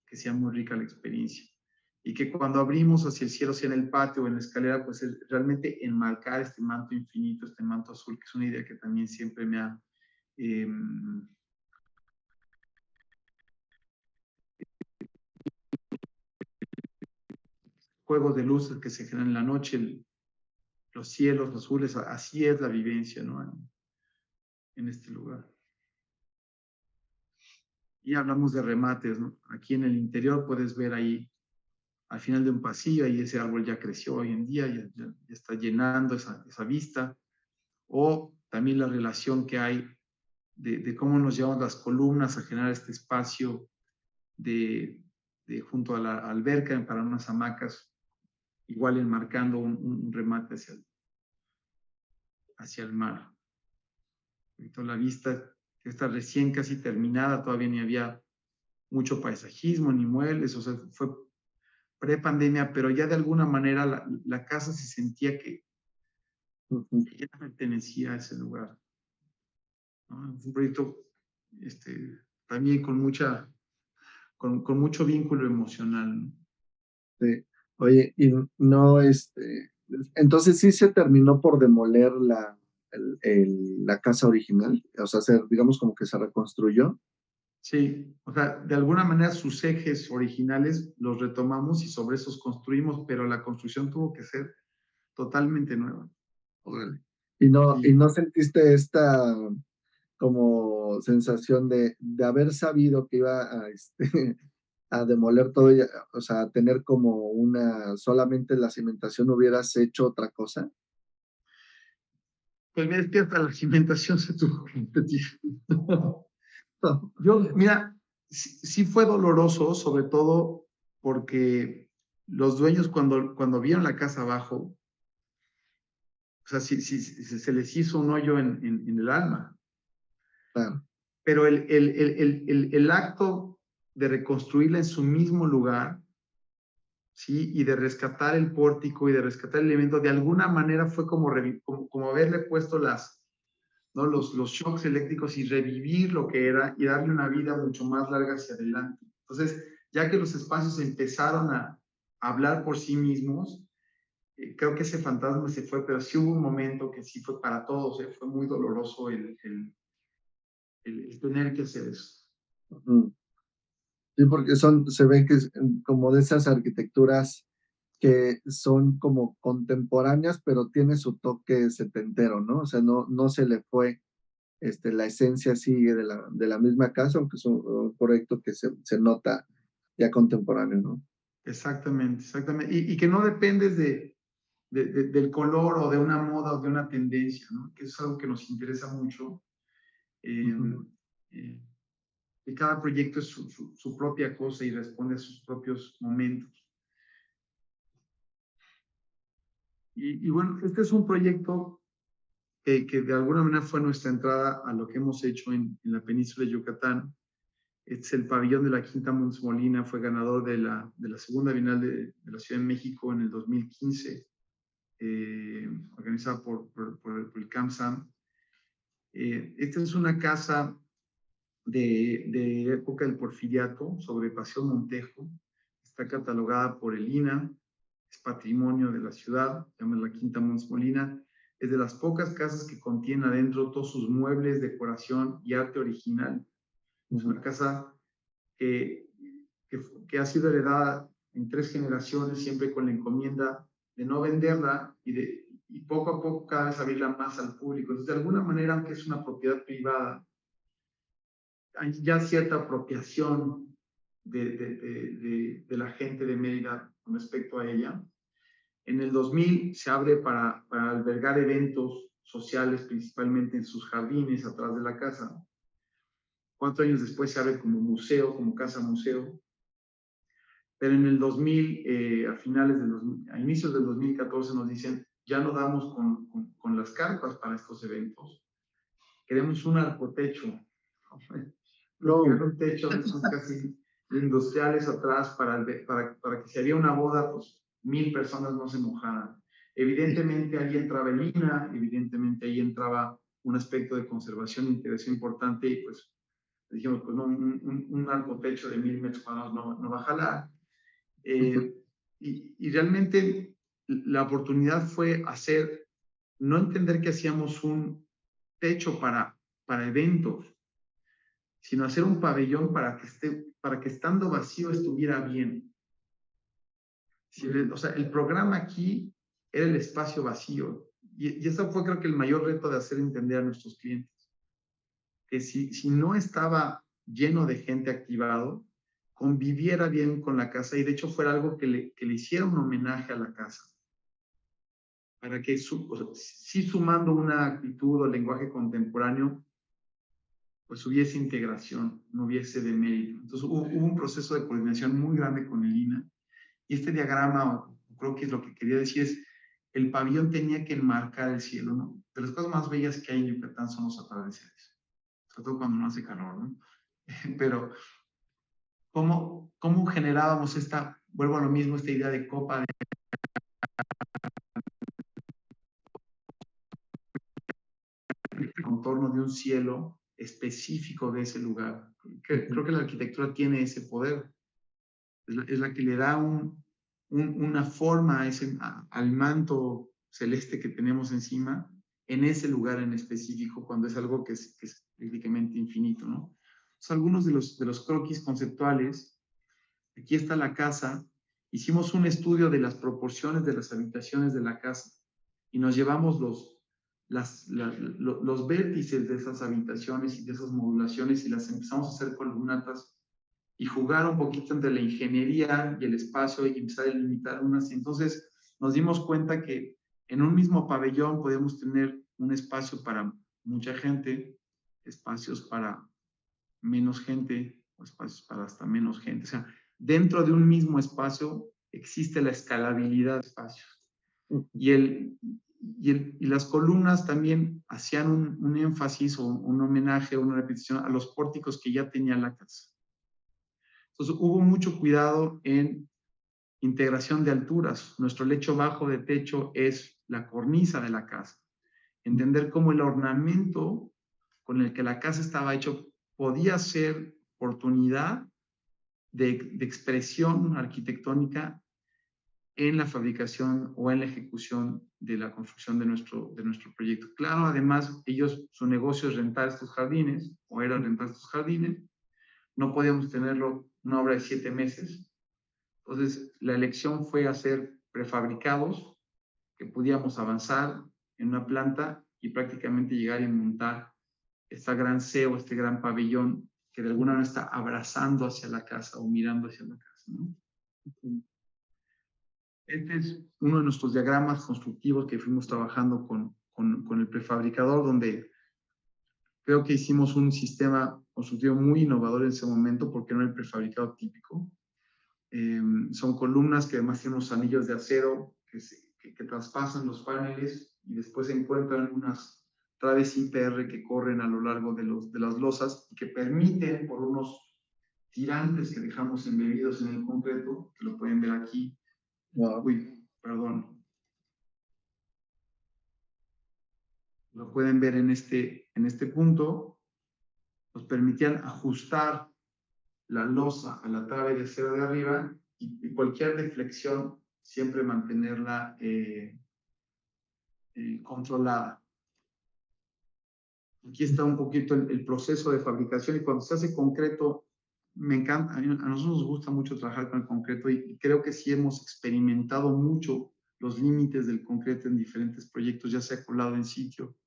que sea muy rica la experiencia. Y que cuando abrimos hacia el cielo, sea en el patio o en la escalera, pues es realmente enmarcar este manto infinito, este manto azul, que es una idea que también siempre me ha... juegos de luces que se generan en la noche, los cielos azules, así es la vivencia, ¿no? En este lugar. Y hablamos de remates, ¿no? Aquí en el interior puedes ver ahí, al final de un pasillo, ahí ese árbol ya creció hoy en día, ya está llenando esa vista. O también la relación que hay de cómo nos llevamos las columnas a generar este espacio junto a la alberca para unas hamacas, igual enmarcando un remate hacia el mar. Entonces, la vista está recién casi terminada, todavía ni había mucho paisajismo ni muebles, o sea, fue pre-pandemia, pero ya de alguna manera la casa se sentía que ya pertenecía a ese lugar, ¿no? Fue un proyecto también con mucho vínculo emocional, ¿no? Sí. Oye, y no, entonces sí se terminó por demoler la casa original, o sea, digamos como que se reconstruyó. Sí, o sea, de alguna manera sus ejes originales los retomamos y sobre esos construimos, pero la construcción tuvo que ser totalmente nueva. Órale. ¿Y no sentiste esta como sensación de haber sabido que iba a demoler todo, o sea, a tener como solamente la cimentación, hubieras hecho otra cosa? Pues mira, es que hasta la cimentación se tuvo que repetir. Yo, mira, sí fue doloroso, sobre todo porque los dueños cuando vieron la casa abajo, o sea, sí, se les hizo un hoyo en el alma. Claro. Pero el acto de reconstruirla en su mismo lugar, ¿sí? Y de rescatar el pórtico y de rescatar el elemento, de alguna manera fue como haberle puesto ¿no? los shocks eléctricos y revivir lo que era y darle una vida mucho más larga hacia adelante. Entonces, ya que los espacios empezaron a hablar por sí mismos, creo que ese fantasma se fue, pero sí hubo un momento que sí fue para todos, fue muy doloroso el tener que hacer eso. Ujú. Sí, porque se ve que es como de esas arquitecturas que son como contemporáneas, pero tiene su toque setentero, ¿no? O sea, no se le fue, la esencia sigue de la misma casa, aunque es un proyecto que se nota ya contemporáneo, ¿no? Exactamente, exactamente. Y que no dependes del color o de una moda o de una tendencia, ¿no? Que es algo que nos interesa mucho. Eh, Ujú. que cada proyecto es su propia cosa y responde a sus propios momentos. Y bueno, este es un proyecto que de alguna manera fue nuestra entrada a lo que hemos hecho en la península de Yucatán. Es el pabellón de la Quinta Mons Molina, fue ganador de la segunda Bienal de la Ciudad de México en el 2015, organizada por el CAMSAM. Esta es una casa de época del Porfiriato sobre Paseo Montejo. Está catalogada por el INAH, es patrimonio de la ciudad, se llama la Quinta Mons Molina. Es de las pocas casas que contiene adentro todos sus muebles, decoración y arte original. Es una casa que, que ha sido heredada en 3 generaciones, siempre con la encomienda de no venderla y poco a poco cada vez abrirla más al público. Entonces, de alguna manera, aunque es una propiedad privada, hay ya cierta apropiación de la gente de Mérida con respecto a ella. En el 2000 se abre para albergar eventos sociales, principalmente en sus jardines atrás de la casa. 4 años después se abre como museo, como casa museo. Pero en el 2000, a inicios del 2014 nos dicen, ya no damos con las carpas para estos eventos. Queremos un arcotecho. No. Un techo de esos casi industriales atrás para que si había una boda, pues 1000 personas no se mojaran. Evidentemente ahí entraba el INAH, evidentemente ahí entraba un aspecto de conservación e integración importante y pues dijimos, pues no, un arcotecho de 1000 metros cuadrados no va a jalar. Y realmente la oportunidad fue no entender que hacíamos un techo para eventos, sino hacer un pabellón para que estando vacío estuviera bien. O sea, el programa aquí era el espacio vacío. Y eso fue creo que el mayor reto de hacer entender a nuestros clientes. Que si no estaba lleno de gente activado, conviviera bien con la casa y de hecho fuera algo que le hiciera un homenaje a la casa. Para que, sí sumando una actitud o lenguaje contemporáneo, pues hubiese integración, no hubiese demérito. Entonces hubo un proceso de coordinación muy grande con el INAH. Y este diagrama, creo que es lo que quería decir, es el pabellón tenía que enmarcar el cielo, ¿no? De las cosas más bellas que hay en Yucatán son los atardeceres, sobre todo cuando no hace calor, ¿no? Pero, ¿cómo generábamos vuelvo a lo mismo, esta idea de copa, de contorno de un cielo específico de ese lugar? Creo que la arquitectura tiene ese poder. Es la que le da una forma al manto celeste que tenemos encima en ese lugar en específico, cuando es algo que es prácticamente infinito, ¿no? Entonces, algunos de los croquis conceptuales, aquí está la casa, hicimos un estudio de las proporciones de las habitaciones de la casa y nos llevamos los vértices de esas habitaciones y de esas modulaciones y las empezamos a hacer columnatas y jugar un poquito entre la ingeniería y el espacio y empezar a delimitar unas. Entonces nos dimos cuenta que en un mismo pabellón podíamos tener un espacio para mucha gente, espacios para menos gente, o espacios para hasta menos gente. O sea, dentro de un mismo espacio existe la escalabilidad de espacios. Y las columnas también hacían un énfasis o un homenaje, una repetición a los pórticos que ya tenía la casa. Entonces hubo mucho cuidado en integración de alturas. Nuestro lecho bajo de techo es la cornisa de la casa. Entender cómo el ornamento con el que la casa estaba hecho podía ser oportunidad de expresión arquitectónica en la fabricación o en la ejecución de la construcción de nuestro proyecto. Claro, además, su negocio es rentar estos jardines, o era rentar estos jardines. No podíamos tenerlo una obra de 7 meses. Entonces, la elección fue hacer prefabricados que pudiéramos avanzar en una planta y prácticamente llegar y montar esta gran CEO, este gran pabellón que de alguna manera está abrazando hacia la casa o mirando hacia la casa, ¿no? Este es uno de nuestros diagramas constructivos que fuimos trabajando con el prefabricador, donde creo que hicimos un sistema constructivo muy innovador en ese momento porque no era el prefabricado típico. Son columnas que además tienen unos anillos de acero que traspasan los paneles y después se encuentran unas traves IPR que corren a lo largo de las losas y que permiten, por unos tirantes que dejamos embebidos en el concreto, que lo pueden ver aquí. Wow. Uy, perdón. Lo pueden ver en este punto. Nos permitían ajustar la losa a la trave de acero de arriba y cualquier deflexión siempre mantenerla controlada. Aquí está un poquito el proceso de fabricación y cuando se hace concreto, me encanta, a nosotros nos gusta mucho trabajar con el concreto y creo que sí hemos experimentado mucho los límites del concreto en diferentes proyectos, ya sea colado en sitio,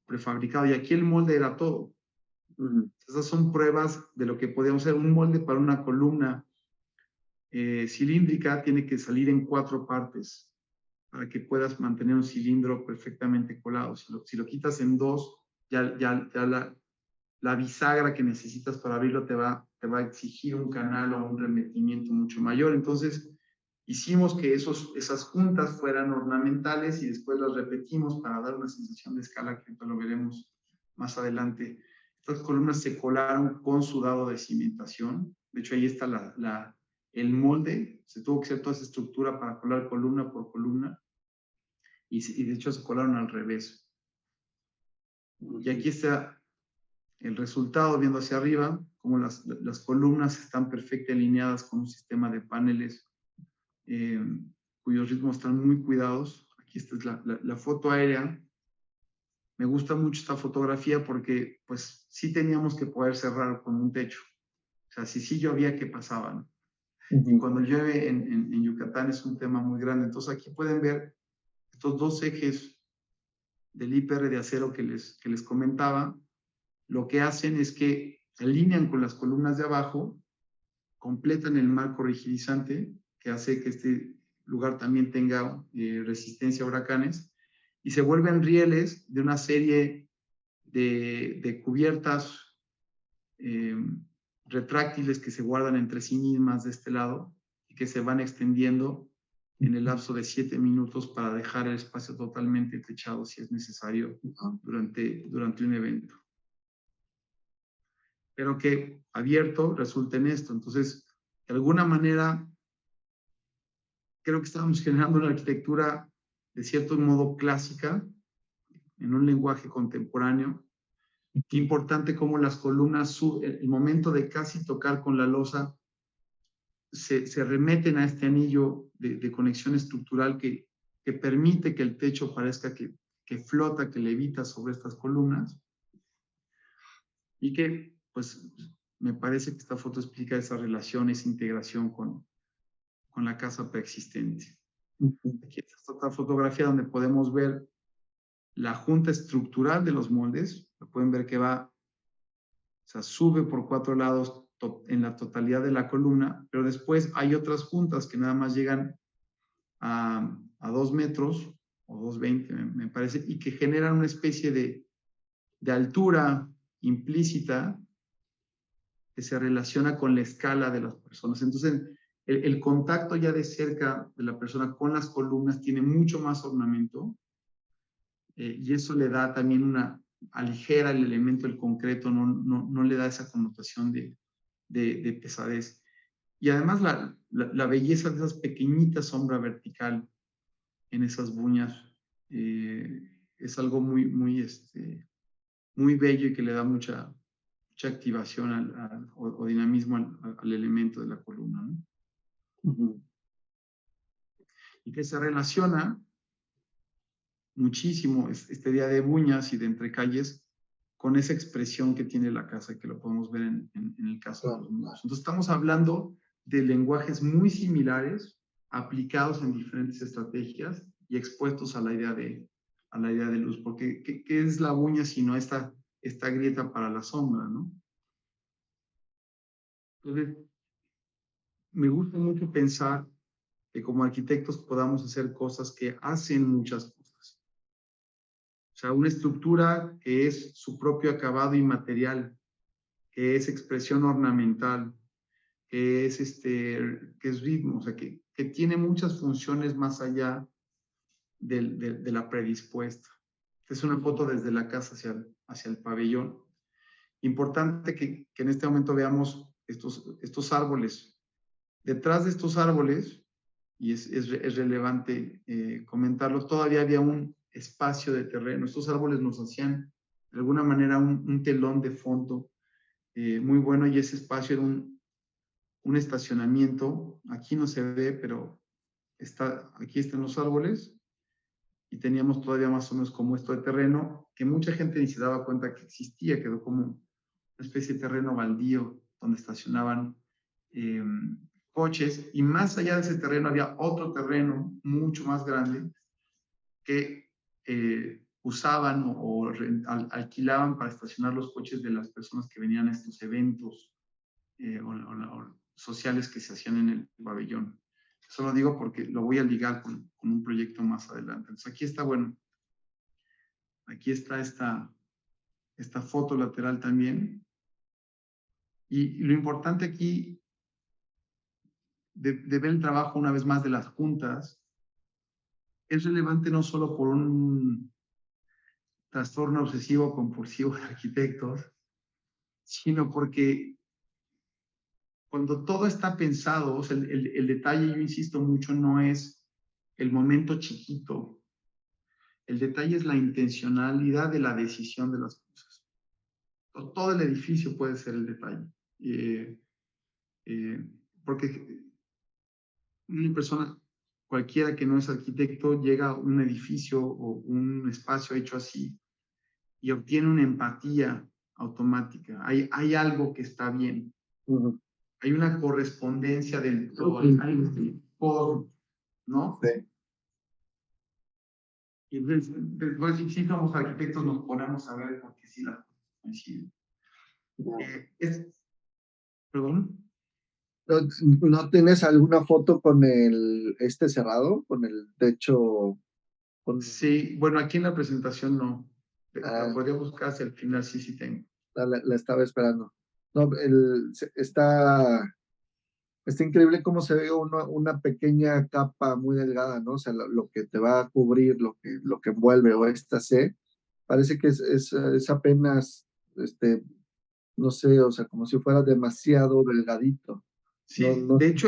prefabricado, y aquí el molde era todo. Esas son pruebas de lo que podíamos hacer. Un molde para una columna cilíndrica tiene que salir en 4 partes para que puedas mantener un cilindro perfectamente colado. Si lo quitas en 2, ya la bisagra que necesitas para abrirlo te va a exigir un canal o un remetimiento mucho mayor. Entonces, hicimos que esas juntas fueran ornamentales y después las repetimos para dar una sensación de escala que lo veremos más adelante. Estas columnas se colaron con sudado de cimentación. De hecho, ahí está el molde. Se tuvo que hacer toda esa estructura para colar columna por columna. Y de hecho se colaron al revés. Y aquí está el resultado viendo hacia arriba, como las columnas están perfectamente alineadas con un sistema de paneles cuyos ritmos están muy cuidados. Aquí esta es la foto aérea. Me gusta mucho esta fotografía porque pues sí teníamos que poder cerrar con un techo. O sea, si sí llovía, ¿qué pasaba? ¿No? Y cuando llueve en Yucatán es un tema muy grande. Entonces aquí pueden ver estos dos ejes del IPR de acero que les comentaba. Lo que hacen es que alinean con las columnas de abajo, completan el marco rigidizante que hace que este lugar también tenga resistencia a huracanes y se vuelven rieles de una serie de cubiertas retráctiles que se guardan entre sí mismas de este lado y que se van extendiendo en el lapso de 7 minutos para dejar el espacio totalmente techado si es necesario durante un evento. Pero que abierto resulta en esto. Entonces, de alguna manera, creo que estábamos generando una arquitectura de cierto modo clásica, en un lenguaje contemporáneo. Qué importante cómo las columnas, el momento de casi tocar con la losa, se remeten a este anillo de conexión estructural que permite que el techo parezca que flota, que levita sobre estas columnas. Y que, pues, me parece que esta foto explica esa relación, esa integración con la casa preexistente. Aquí está otra fotografía donde podemos ver la junta estructural de los moldes. Lo pueden ver que va, o sea, sube por 4 lados en la totalidad de la columna, pero después hay otras juntas que nada más llegan a 2 metros o 2,20 me parece, y que generan una especie de altura implícita que se relaciona con la escala de las personas. Entonces, el contacto ya de cerca de la persona con las columnas tiene mucho más ornamento y eso le da también aligera el elemento del concreto, no le da esa connotación de pesadez. Y además la belleza de esas pequeñitas sombra vertical en esas buñas es algo muy, muy, muy bello y que le da mucha activación o dinamismo al elemento de la columna, ¿no? Y que se relaciona muchísimo este día de buñas y de entrecalles con esa expresión que tiene la casa, que lo podemos ver en el caso de los muros. Entonces estamos hablando de lenguajes muy similares aplicados en diferentes estrategias y expuestos a la idea de luz, porque ¿qué es la buña sino esta grieta para la sombra, ¿no? Entonces, me gusta mucho pensar que como arquitectos podamos hacer cosas que hacen muchas cosas. O sea, una estructura que es su propio acabado inmaterial, que es expresión ornamental, que es ritmo, o sea, que tiene muchas funciones más allá de la predispuesta. Esta es una foto desde la casa hacia el pabellón. Importante que en este momento veamos estos árboles. Detrás de estos árboles, y es relevante comentarlo, todavía había un espacio de terreno. Estos árboles nos hacían de alguna manera un telón de fondo muy bueno, y ese espacio era un estacionamiento. Aquí no se ve, pero aquí están los árboles y teníamos todavía más o menos como esto de terreno que mucha gente ni se daba cuenta que existía, quedó como una especie de terreno baldío donde estacionaban coches, y más allá de ese terreno había otro terreno mucho más grande que usaban o alquilaban para estacionar los coches de las personas que venían a estos eventos o sociales que se hacían en el pabellón. Eso lo digo porque lo voy a ligar con un proyecto más adelante. Entonces aquí está, bueno, aquí está esta foto lateral también. Y lo importante aquí de ver el trabajo una vez más de las juntas es relevante no solo por un trastorno obsesivo compulsivo de arquitectos, sino porque cuando todo está pensado, o sea, el detalle, yo insisto mucho, no es el momento chiquito. El detalle es la intencionalidad de la decisión de las cosas. Todo el edificio puede ser el detalle. Porque una persona, cualquiera que no es arquitecto, llega a un edificio o un espacio hecho así y obtiene una empatía automática. Hay algo que está bien. Hay una correspondencia del todo. ¿No? Sí. Y después, si somos arquitectos, nos ponemos a ver porque sí las cosas coinciden. ¿Perdón? ¿No tienes alguna foto con este cerrado, con el techo? Sí, bueno, aquí en la presentación no. La Ah, podría buscar hacia el final, sí tengo. la estaba esperando. No, está increíble cómo se ve una pequeña capa muy delgada, ¿no? O sea, lo que te va a cubrir, lo que envuelve o esta C, parece que es apenas, no sé, o sea, como si fuera demasiado delgadito. Sí, de hecho,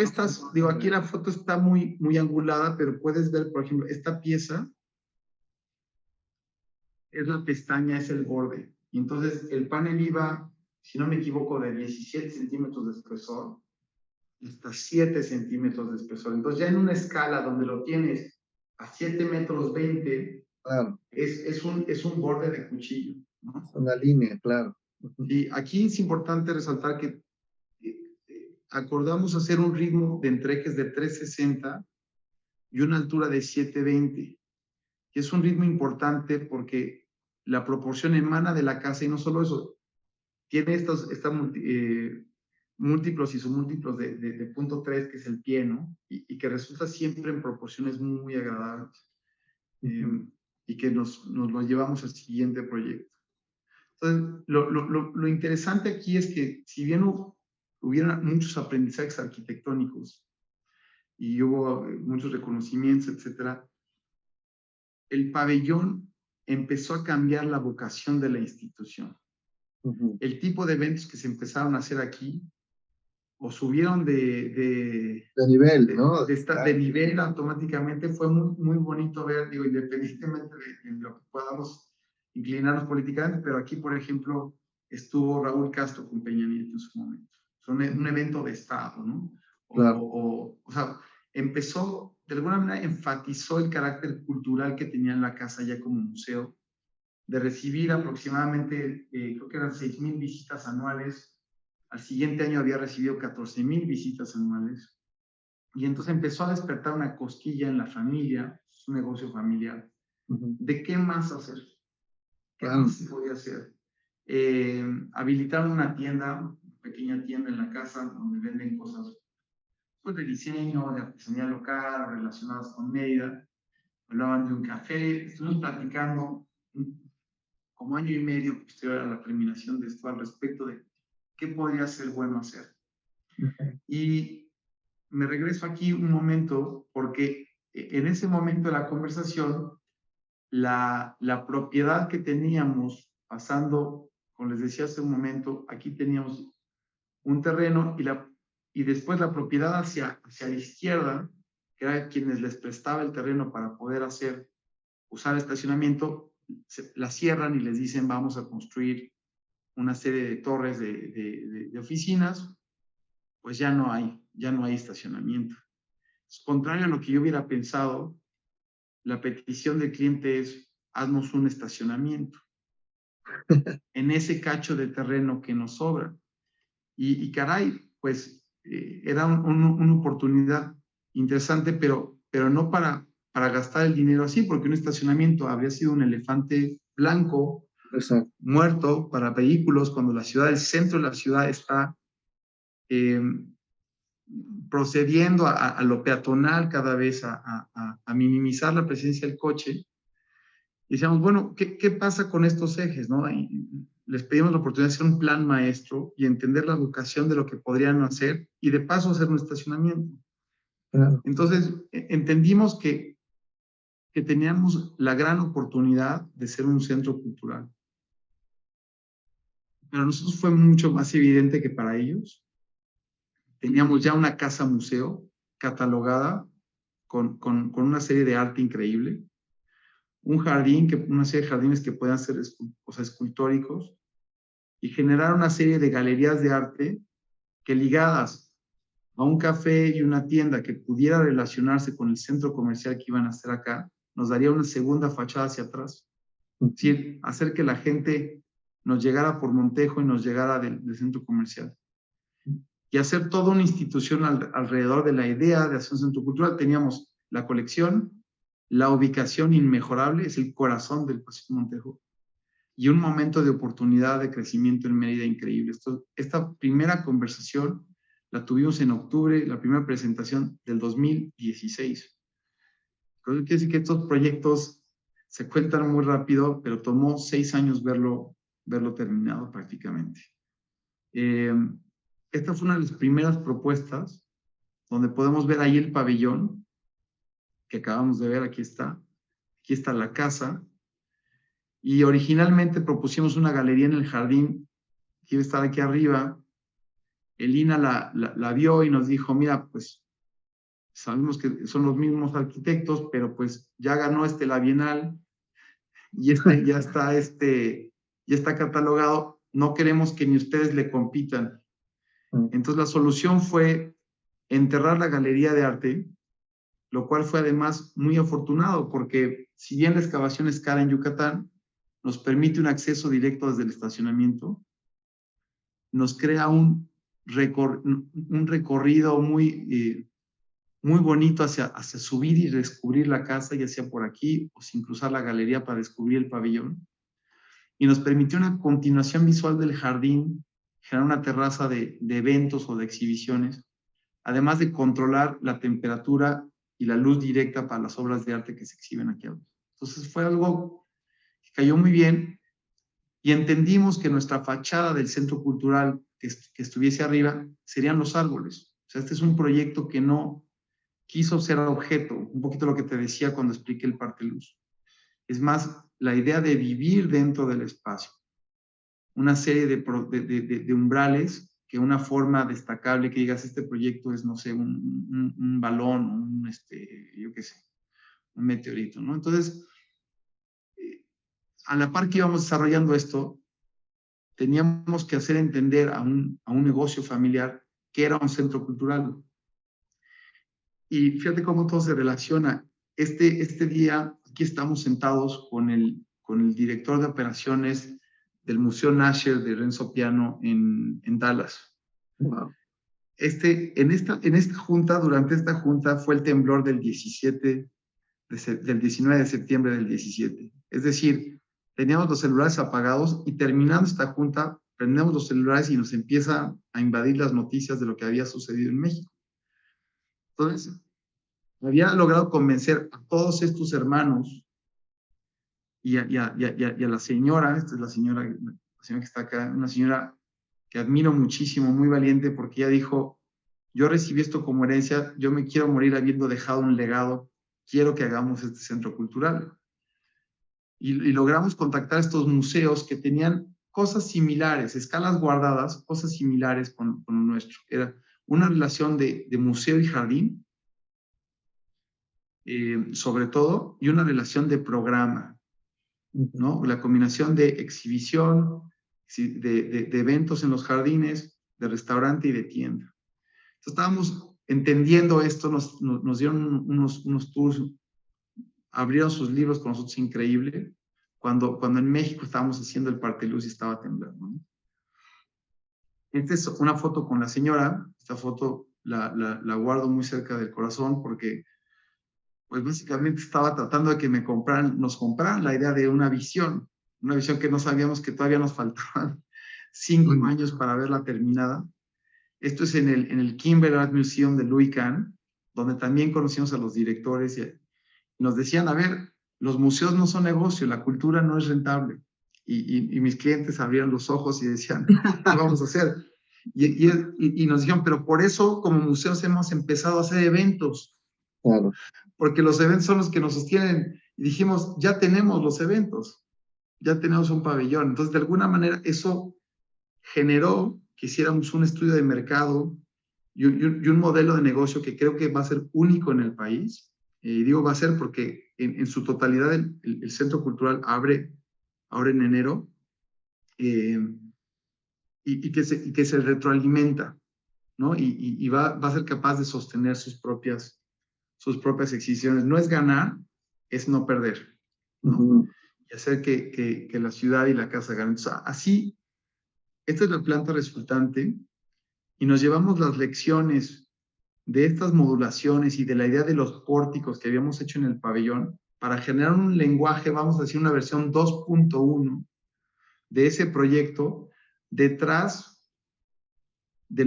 aquí la foto está muy, muy angulada, pero puedes ver, por ejemplo, esta pieza es la pestaña, es el borde. Y entonces el panel iba, si no me equivoco, de 17 centímetros de espesor hasta 7 centímetros de espesor. Entonces ya en una escala donde lo tienes a 7 metros 20, claro, es un borde de cuchillo, ¿no? una línea, claro. Y aquí es importante resaltar que acordamos hacer un ritmo de entrejes de 360 y una altura de 720, que es un ritmo importante porque la proporción emana de la casa y no solo eso, tiene múltiplos y submúltiplos de 0.3, que es el pie, ¿no? Y que resulta siempre en proporciones muy agradables. Y que nos lo llevamos al siguiente proyecto. Entonces, lo interesante aquí es que si bien hubieron muchos aprendizajes arquitectónicos y hubo muchos reconocimientos, etcétera, el pabellón empezó a cambiar la vocación de la institución. El tipo de eventos que se empezaron a hacer aquí o subieron de nivel, ¿no? De nivel automáticamente. Fue muy, muy bonito ver, digo, independientemente de lo que podamos inclinarnos políticamente, pero aquí, por ejemplo, estuvo Raúl Castro con Peña Nieto en su momento. Son un evento de Estado, ¿no? Claro. O sea, empezó, de alguna manera, enfatizó el carácter cultural que tenía la casa ya como museo, de recibir aproximadamente, creo que eran 6,000 visitas anuales. Al siguiente año había recibido 14,000 visitas anuales. Y entonces empezó a despertar una cosquilla en la familia, es un negocio familiar, de qué más hacer, qué más se podía hacer. Habilitaron una tienda, una pequeña tienda en la casa, donde venden cosas pues, de diseño, de artesanía local, relacionadas con Mérida. Hablaban de un café, estuvimos platicando como año y medio posterior a la terminación de esto al respecto de qué podría ser bueno hacer. Y me regreso aquí un momento porque en ese momento de la conversación, la propiedad que teníamos pasando, como les decía hace un momento, aquí teníamos un terreno y después la propiedad hacia la izquierda, que era quienes les prestaba el terreno para poder usar estacionamiento, la cierran y les dicen vamos a construir una serie de torres de oficinas, pues ya no hay estacionamiento. Es contrario a lo que yo hubiera pensado, la petición del cliente es haznos un estacionamiento en ese cacho de terreno que nos sobra. Y caray, pues era una oportunidad interesante, pero no para gastar el dinero así, porque un estacionamiento habría sido un elefante blanco, exacto, muerto para vehículos, cuando el centro de la ciudad está procediendo a lo peatonal cada vez, a minimizar la presencia del coche. Y decíamos, bueno, ¿qué pasa con estos ejes? ¿No? les pedimos la oportunidad de hacer un plan maestro y entender la vocación de lo que podrían hacer y de paso hacer un estacionamiento. Claro. Entonces, entendimos que teníamos la gran oportunidad de ser un centro cultural. Para nosotros fue mucho más evidente que para ellos. Teníamos ya una casa museo catalogada con una serie de arte increíble, un jardín, una serie de jardines que puedan ser escultóricos, y generar una serie de galerías de arte que, ligadas a un café y una tienda que pudiera relacionarse con el centro comercial que iban a hacer acá, nos daría una segunda fachada hacia atrás. Es decir, hacer que la gente nos llegara por Montejo y nos llegara del centro comercial. Y hacer toda una institución alrededor de la idea de hacer un centro cultural. Teníamos la colección, la ubicación inmejorable, es el corazón del Paseo Montejo, y un momento de oportunidad de crecimiento en Mérida increíble. Esta primera conversación la tuvimos en octubre, la primera presentación del 2016. Quiere decir que estos proyectos se cuentan muy rápido, pero tomó 6 años verlo terminado prácticamente. Esta fue una de las primeras propuestas, donde podemos ver ahí el pabellón, que acabamos de ver, aquí está la casa, y originalmente propusimos una galería en el jardín, que iba a estar aquí arriba. El INA la vio y nos dijo, mira, pues sabemos que son los mismos arquitectos, pero pues ya ganó la Bienal, y ya está catalogado, no queremos que ni ustedes le compitan. Entonces la solución fue enterrar la galería de arte, lo cual fue además muy afortunado, porque si bien la excavación es cara en Yucatán, nos permite un acceso directo desde el estacionamiento, nos crea un recorrido muy bonito hacia subir y descubrir la casa, ya sea por aquí o sin cruzar la galería para descubrir el pabellón, y nos permitió una continuación visual del jardín, generar una terraza de eventos o de exhibiciones, además de controlar la temperatura y la luz directa para las obras de arte que se exhiben aquí abajo. Entonces fue algo que cayó muy bien, y entendimos que nuestra fachada del centro cultural que estuviese arriba serían los árboles. O sea, este es un proyecto que no quiso ser objeto, un poquito lo que te decía cuando expliqué el Parque Luz. Es más, la idea de vivir dentro del espacio. Una serie de umbrales, que una forma destacable que digas, este proyecto es, no sé, un balón, yo qué sé, un meteorito, ¿no? Entonces, a la par que íbamos desarrollando esto, teníamos que hacer entender a un negocio familiar que era un centro cultural. Y fíjate cómo todo se relaciona. Este día, aquí estamos sentados con el director de operaciones del Museo Nasher de Renzo Piano en Dallas. Wow. Durante esta junta fue el temblor del 19 de septiembre del 17. Es decir, teníamos los celulares apagados y terminando esta junta, prendemos los celulares y nos empieza a invadir las noticias de lo que había sucedido en México. Entonces, había logrado convencer a todos estos hermanos y a la señora, esta es la señora que está acá, una señora que admiro muchísimo, muy valiente, porque ella dijo, yo recibí esto como herencia, yo me quiero morir habiendo dejado un legado, quiero que hagamos este centro cultural. Y logramos contactar a estos museos que tenían cosas similares, escalas guardadas, cosas similares con lo nuestro. Era una relación de museo y jardín, sobre todo, y una relación de programa, ¿no? La combinación de exhibición, de eventos en los jardines, de restaurante y de tienda. Entonces estábamos entendiendo esto, nos dieron unos tours, abrieron sus libros con nosotros, increíble, cuando en México estábamos haciendo el Parque Luz y estaba temblando, ¿no? Esta es una foto con la señora. Esta foto la guardo muy cerca del corazón porque pues básicamente estaba tratando de que nos compraran la idea de una visión que no sabíamos que todavía nos faltaban 5 años para verla terminada. Esto es en el Kimber Art Museum de Louis Kahn, donde también conocimos a los directores y nos decían, a ver, los museos no son negocio, la cultura no es rentable. y mis clientes abrían los ojos y decían, ¿qué vamos a hacer? Y nos dijeron, pero por eso como museos hemos empezado a hacer eventos, Claro. porque los eventos son los que nos sostienen. Y dijimos, ya tenemos los eventos, ya tenemos un pabellón. Entonces, de alguna manera, eso generó que hiciéramos un estudio de mercado y un modelo de negocio que creo que va a ser único en el país. Digo va a ser porque en su totalidad el Centro Cultural abre ahora en enero y que se retroalimenta, ¿no? Y va a ser capaz de sostener sus propias exhibiciones. No es ganar, es no perder, ¿no? Y hacer que la ciudad y la casa ganen. Entonces, así, esta es la planta resultante y nos llevamos las lecciones de estas modulaciones y de la idea de los pórticos que habíamos hecho en el pabellón para generar un lenguaje, vamos a decir, una versión 2.1 de ese proyecto detrás de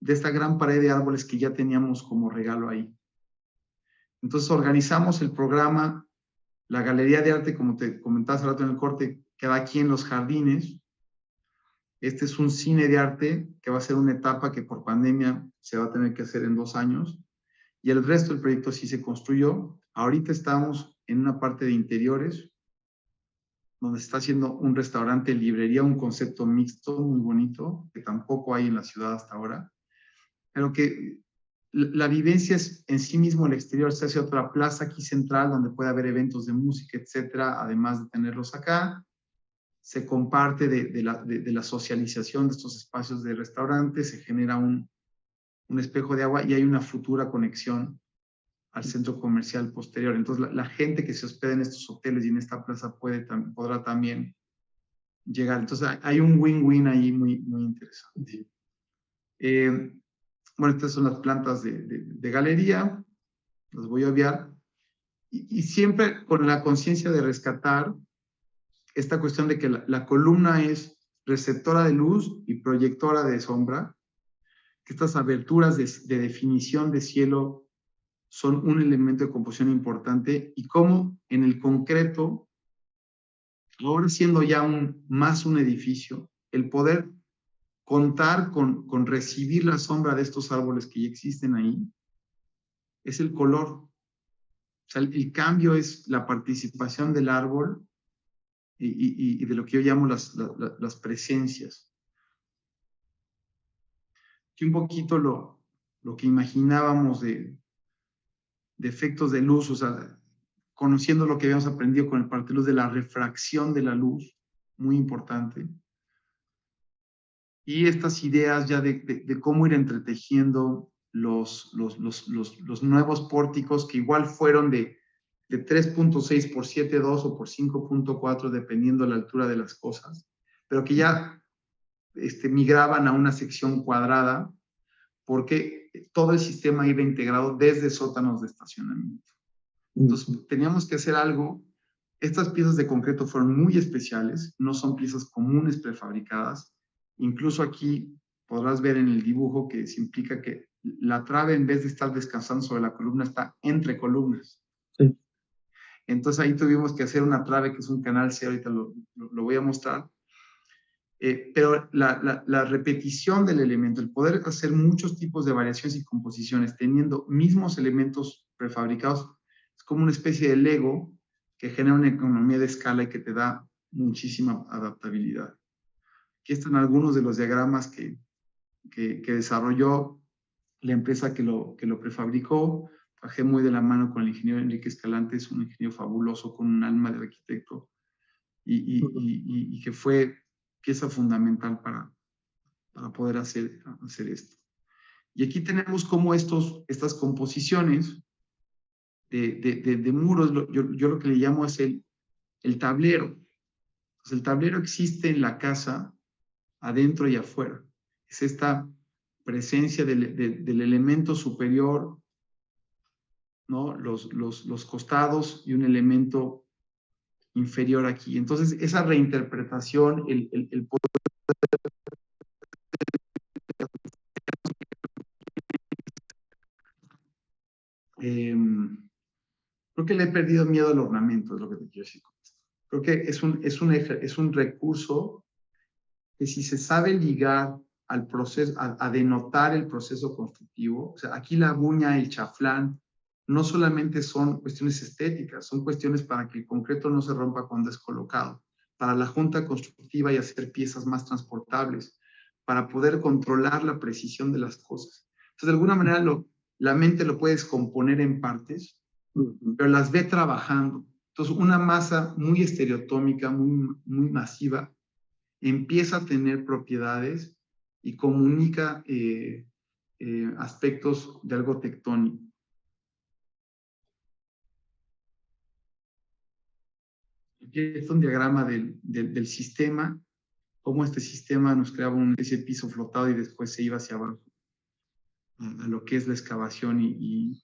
esta gran pared de árboles que ya teníamos como regalo ahí. Entonces organizamos el programa, la galería de arte, como te comentaba hace rato en el corte, queda aquí en los jardines. Este es un cine de arte que va a ser una etapa que por pandemia se va a tener que hacer en 2 años. Y el resto del proyecto sí se construyó. Ahorita estamos en una parte de interiores, donde se está haciendo un restaurante, librería, un concepto mixto muy bonito, que tampoco hay en la ciudad hasta ahora, pero que la vivencia es en sí mismo el exterior. Se hace otra plaza aquí central donde puede haber eventos de música, etcétera, además de tenerlos acá. Se comparte de la socialización de estos espacios de restaurante, se genera un espejo de agua y hay una futura conexión al centro comercial posterior. Entonces, la gente que se hospeda en estos hoteles y en esta plaza podrá también llegar. Entonces, hay un win-win ahí muy, muy interesante. Bueno, estas son las plantas de galería, las voy a obviar. Y siempre con la conciencia de rescatar esta cuestión de que la columna es receptora de luz y proyectora de sombra, que estas aberturas de definición de cielo son un elemento de composición importante y cómo en el concreto, ahora siendo ya más un edificio, el poder contar con recibir la sombra de estos árboles que ya existen ahí, es el color. O sea, el cambio es la participación del árbol y de lo que yo llamo las presencias. Que un poquito lo que imaginábamos de efectos de luz, o sea, conociendo lo que habíamos aprendido con el parte de luz de la refracción de la luz, muy importante. Y estas ideas ya de cómo ir entretejiendo los nuevos pórticos que igual fueron de 3.6 por 7.2 o por 5.4, dependiendo la altura de las cosas, pero que ya migraban a una sección cuadrada porque todo el sistema iba integrado desde sótanos de estacionamiento. Entonces, teníamos que hacer algo. Estas piezas de concreto fueron muy especiales, no son piezas comunes prefabricadas. Incluso aquí podrás ver en el dibujo que se implica que la trave, en vez de estar descansando sobre la columna, está entre columnas. Sí. Entonces ahí tuvimos que hacer una trave que es un canal C, ahorita lo voy a mostrar. Pero la repetición del elemento, el poder hacer muchos tipos de variaciones y composiciones teniendo mismos elementos prefabricados, es como una especie de Lego que genera una economía de escala y que te da muchísima adaptabilidad. Aquí están algunos de los diagramas que desarrolló la empresa que lo prefabricó. Trabajé muy de la mano con el ingeniero Enrique Escalante, es un ingeniero fabuloso con un alma de arquitecto y que fue pieza fundamental para poder hacer esto. Y aquí tenemos cómo estas composiciones de muros, yo lo que le llamo es el tablero. Pues el tablero existe en la casa, adentro y afuera. Es esta presencia del elemento superior, ¿no? Los costados y un elemento inferior aquí. Entonces, esa reinterpretación, el poder creo que le he perdido miedo al ornamento, es lo que te quiero decir con esto. Creo que es un recurso que si se sabe ligar al proceso, a denotar el proceso constructivo, o sea, aquí la buña, el chaflán, no solamente son cuestiones estéticas, son cuestiones para que el concreto no se rompa cuando es colocado, para la junta constructiva y hacer piezas más transportables, para poder controlar la precisión de las cosas. Entonces, de alguna manera, la mente lo puedes componer en partes, pero las ve trabajando. Entonces, una masa muy estereotómica, muy masiva, empieza a tener propiedades y comunica aspectos de algo tectónico. Aquí es un diagrama del sistema, cómo este sistema nos creaba una especie de piso flotado y después se iba hacia abajo a lo que es la excavación y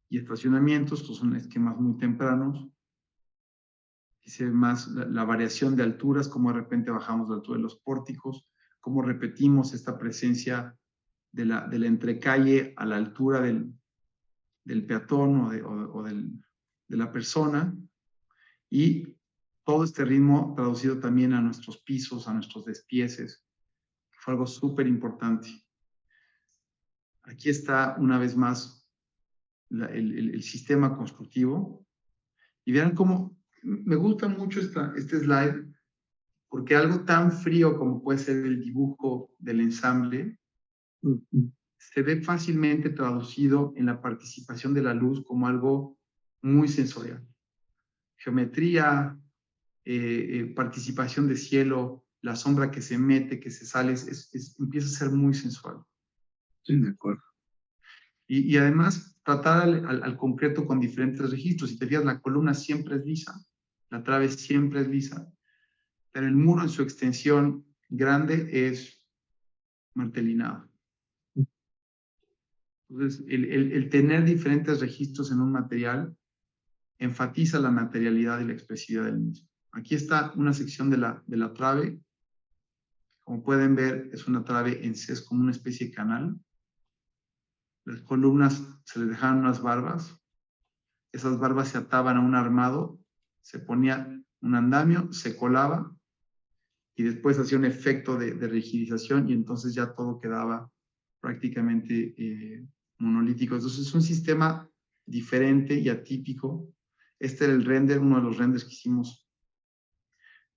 estacionamientos. Estos son esquemas muy tempranos. Aquí se ve más la variación de alturas, cómo de repente bajamos la altura de los pórticos, cómo repetimos esta presencia de la entrecalle a la altura del peatón de la persona, y todo este ritmo traducido también a nuestros pisos, a nuestros despieces, que fue algo súper importante. Aquí está una vez más el sistema constructivo, y vean cómo me gusta mucho este slide, porque algo tan frío como puede ser el dibujo del ensamble, se ve fácilmente traducido en la participación de la luz como algo muy sensorial. Geometría, participación de cielo, la sombra que se mete, que se sale, empieza a ser muy sensual. Sí, de acuerdo. Y además tratar al concreto con diferentes registros. Si te fijas, la columna siempre es lisa, la trave siempre es lisa, pero el muro en su extensión grande es martelinado. Entonces, el tener diferentes registros en un material enfatiza la materialidad y la expresividad del mismo. Aquí está una sección de la trave. Como pueden ver, es una trave en C, es como una especie de canal. Las columnas se les dejaban unas barbas. Esas barbas se ataban a un armado, se ponía un andamio, se colaba y después hacía un efecto de rigidización y entonces ya todo quedaba prácticamente monolítico. Entonces es un sistema diferente y atípico. Este era el render, uno de los renders que hicimos,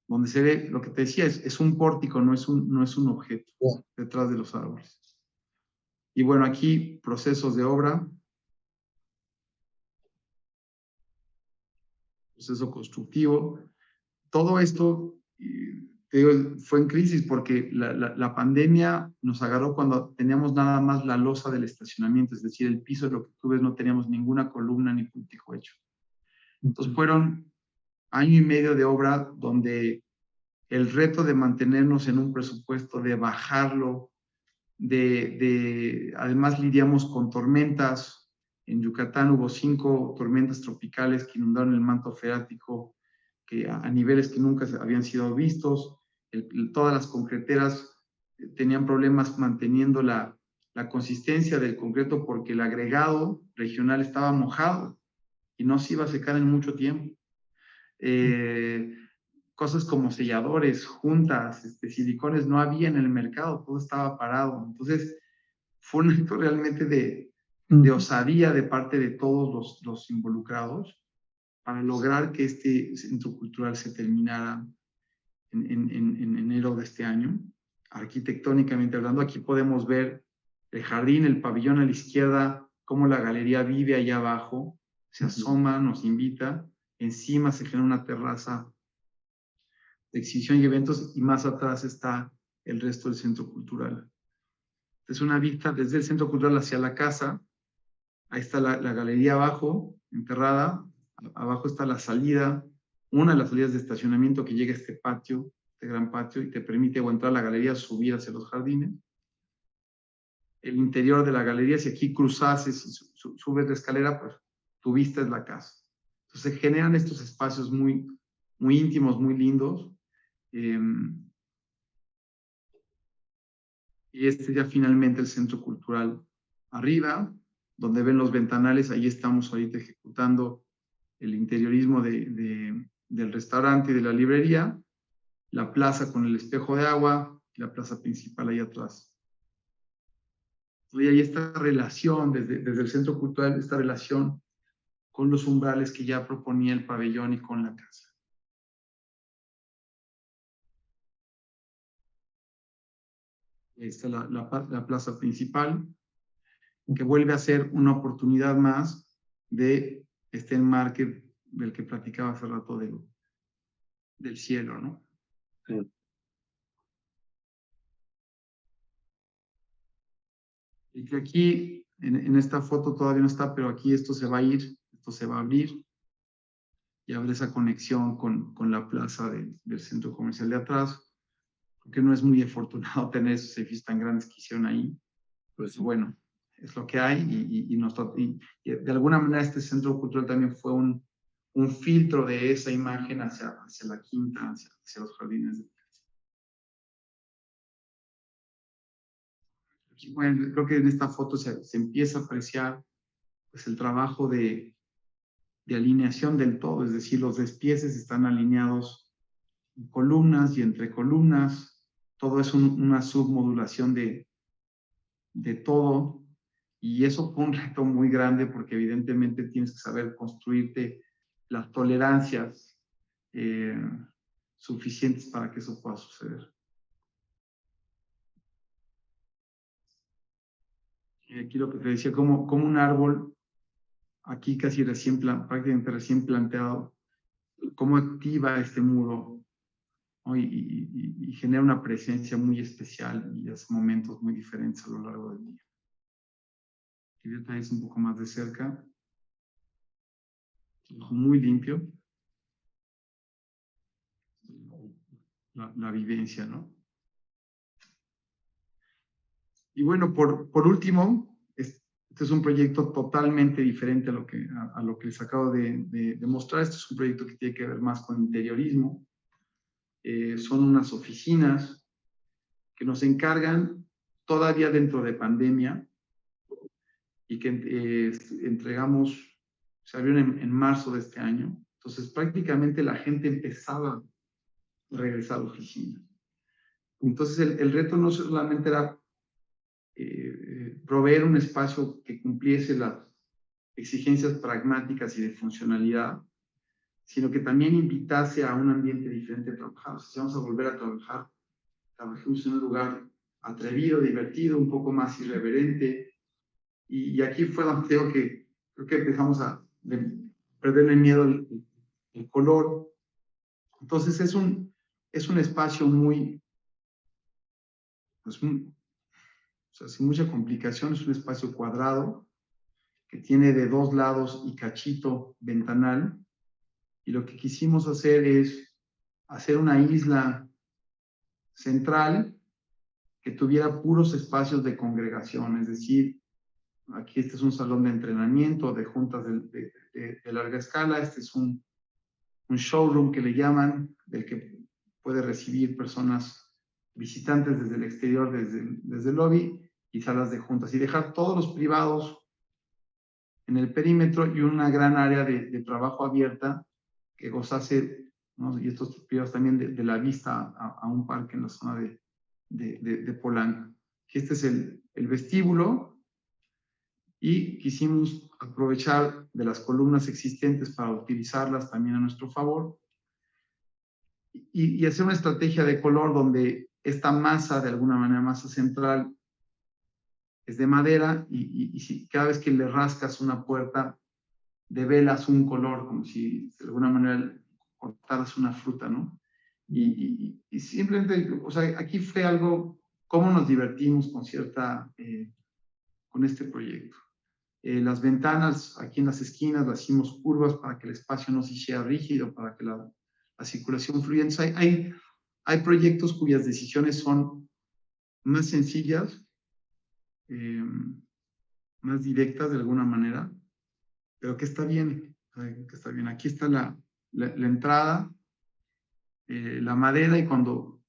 donde se ve lo que te decía, es un pórtico, no es un objeto detrás de los árboles. Y bueno, aquí procesos de obra, proceso constructivo. Todo esto te digo, fue en crisis porque la pandemia nos agarró cuando teníamos nada más la losa del estacionamiento, es decir, el piso, lo que tú ves, no teníamos ninguna columna ni pórtico hecho. Entonces fueron año y medio de obra donde el reto de mantenernos en un presupuesto, de bajarlo, además lidiamos con tormentas. En Yucatán hubo 5 tormentas tropicales que inundaron el manto freático que a niveles que nunca habían sido vistos. Todas las concreteras tenían problemas manteniendo la consistencia del concreto porque el agregado regional estaba mojado y no se iba a secar en mucho tiempo. Cosas como selladores, juntas, silicones no había en el mercado, todo estaba parado. Entonces, fue un acto realmente de osadía de parte de todos los involucrados para lograr que este centro cultural se terminara en enero de este año. Arquitectónicamente hablando, aquí podemos ver el jardín, el pabellón a la izquierda, cómo la galería vive allá abajo, se asoma, nos invita, encima se genera una terraza de exhibición y eventos, y más atrás está el resto del centro cultural. Es una vista desde el centro cultural hacia la casa. Ahí está la galería abajo, enterrada. Abajo está la salida, una de las salidas de estacionamiento que llega a este patio, este gran patio, y te permite o entrar a la galería, subir hacia los jardines. El interior de la galería, si aquí cruzases y subes la escalera, pues tu vista es la casa. Entonces se generan estos espacios muy, muy íntimos, muy lindos. Y este ya finalmente el centro cultural arriba, donde ven los ventanales, ahí estamos ahorita ejecutando el interiorismo del restaurante y de la librería, la plaza con el espejo de agua, la plaza principal ahí atrás. Y hay esta relación, desde el centro cultural, esta relación con los umbrales que ya proponía el pabellón y con la casa. Ahí está la plaza principal, que vuelve a ser una oportunidad más de este enmarque del que platicaba hace rato del cielo, ¿no? Sí. Y que aquí, en esta foto todavía no está, pero aquí esto se va a ir, esto se va a abrir y abre esa conexión con la plaza del centro comercial de atrás, porque no es muy afortunado tener esos edificios tan grandes que hicieron ahí. Pues bueno, es lo que hay y de alguna manera este centro cultural también fue un filtro de esa imagen hacia la quinta, hacia los jardines de Plaza. Bueno, creo que en esta foto se empieza a apreciar pues, el trabajo de alineación del todo, es decir, los despieces están alineados en columnas y entre columnas, todo es una submodulación de todo, y eso fue un reto muy grande porque evidentemente tienes que saber construirte las tolerancias suficientes para que eso pueda suceder. Y aquí lo que te decía, como un árbol, aquí casi prácticamente recién planteado, cómo activa este muro, ¿no? y genera una presencia muy especial y hace momentos muy diferentes a lo largo del día. Aquí detalles un poco más de cerca, muy limpio. La vivencia, ¿no? Y bueno, por último, este es un proyecto totalmente diferente a lo que les acabo de mostrar. Este es un proyecto que tiene que ver más con interiorismo. Son unas oficinas que nos encargan todavía dentro de pandemia y que entregamos, se abrieron en marzo de este año. Entonces, prácticamente la gente empezaba a regresar a la oficina. Entonces, el reto no solamente era proveer un espacio que cumpliese las exigencias pragmáticas y de funcionalidad, sino que también invitase a un ambiente diferente de trabajar. Si vamos a volver a trabajar, trabajemos en un lugar atrevido, divertido, un poco más irreverente. Y aquí fue donde creo que empezamos a perderle miedo el color. Entonces es un espacio muy, pues, o sea, sin mucha complicación, es un espacio cuadrado que tiene de 2 lados y cachito ventanal. Y lo que quisimos hacer es hacer una isla central que tuviera puros espacios de congregación, es decir, aquí este es un salón de entrenamiento, de juntas de larga escala, este es un showroom que le llaman, del que puede recibir personas visitantes desde el exterior, desde el lobby, y salas de juntas, y dejar todos los privados en el perímetro y una gran área de trabajo abierta que gozase, ¿no? Y estos privados también de la vista a un parque en la zona de Polanco. Este es el vestíbulo y quisimos aprovechar de las columnas existentes para utilizarlas también a nuestro favor y hacer una estrategia de color donde esta masa, de alguna manera masa central, es de madera y si cada vez que le rascas una puerta develas un color, como si de alguna manera cortaras una fruta, ¿no? Y simplemente, o sea, aquí fue algo, cómo nos divertimos con este proyecto. Las ventanas aquí en las esquinas las hicimos curvas para que el espacio no se hiciera rígido, para que la circulación fluya. Entonces hay proyectos cuyas decisiones son más sencillas, más directas de alguna manera, pero que está bien, que está bien. Aquí está la entrada, la madera, y cuando,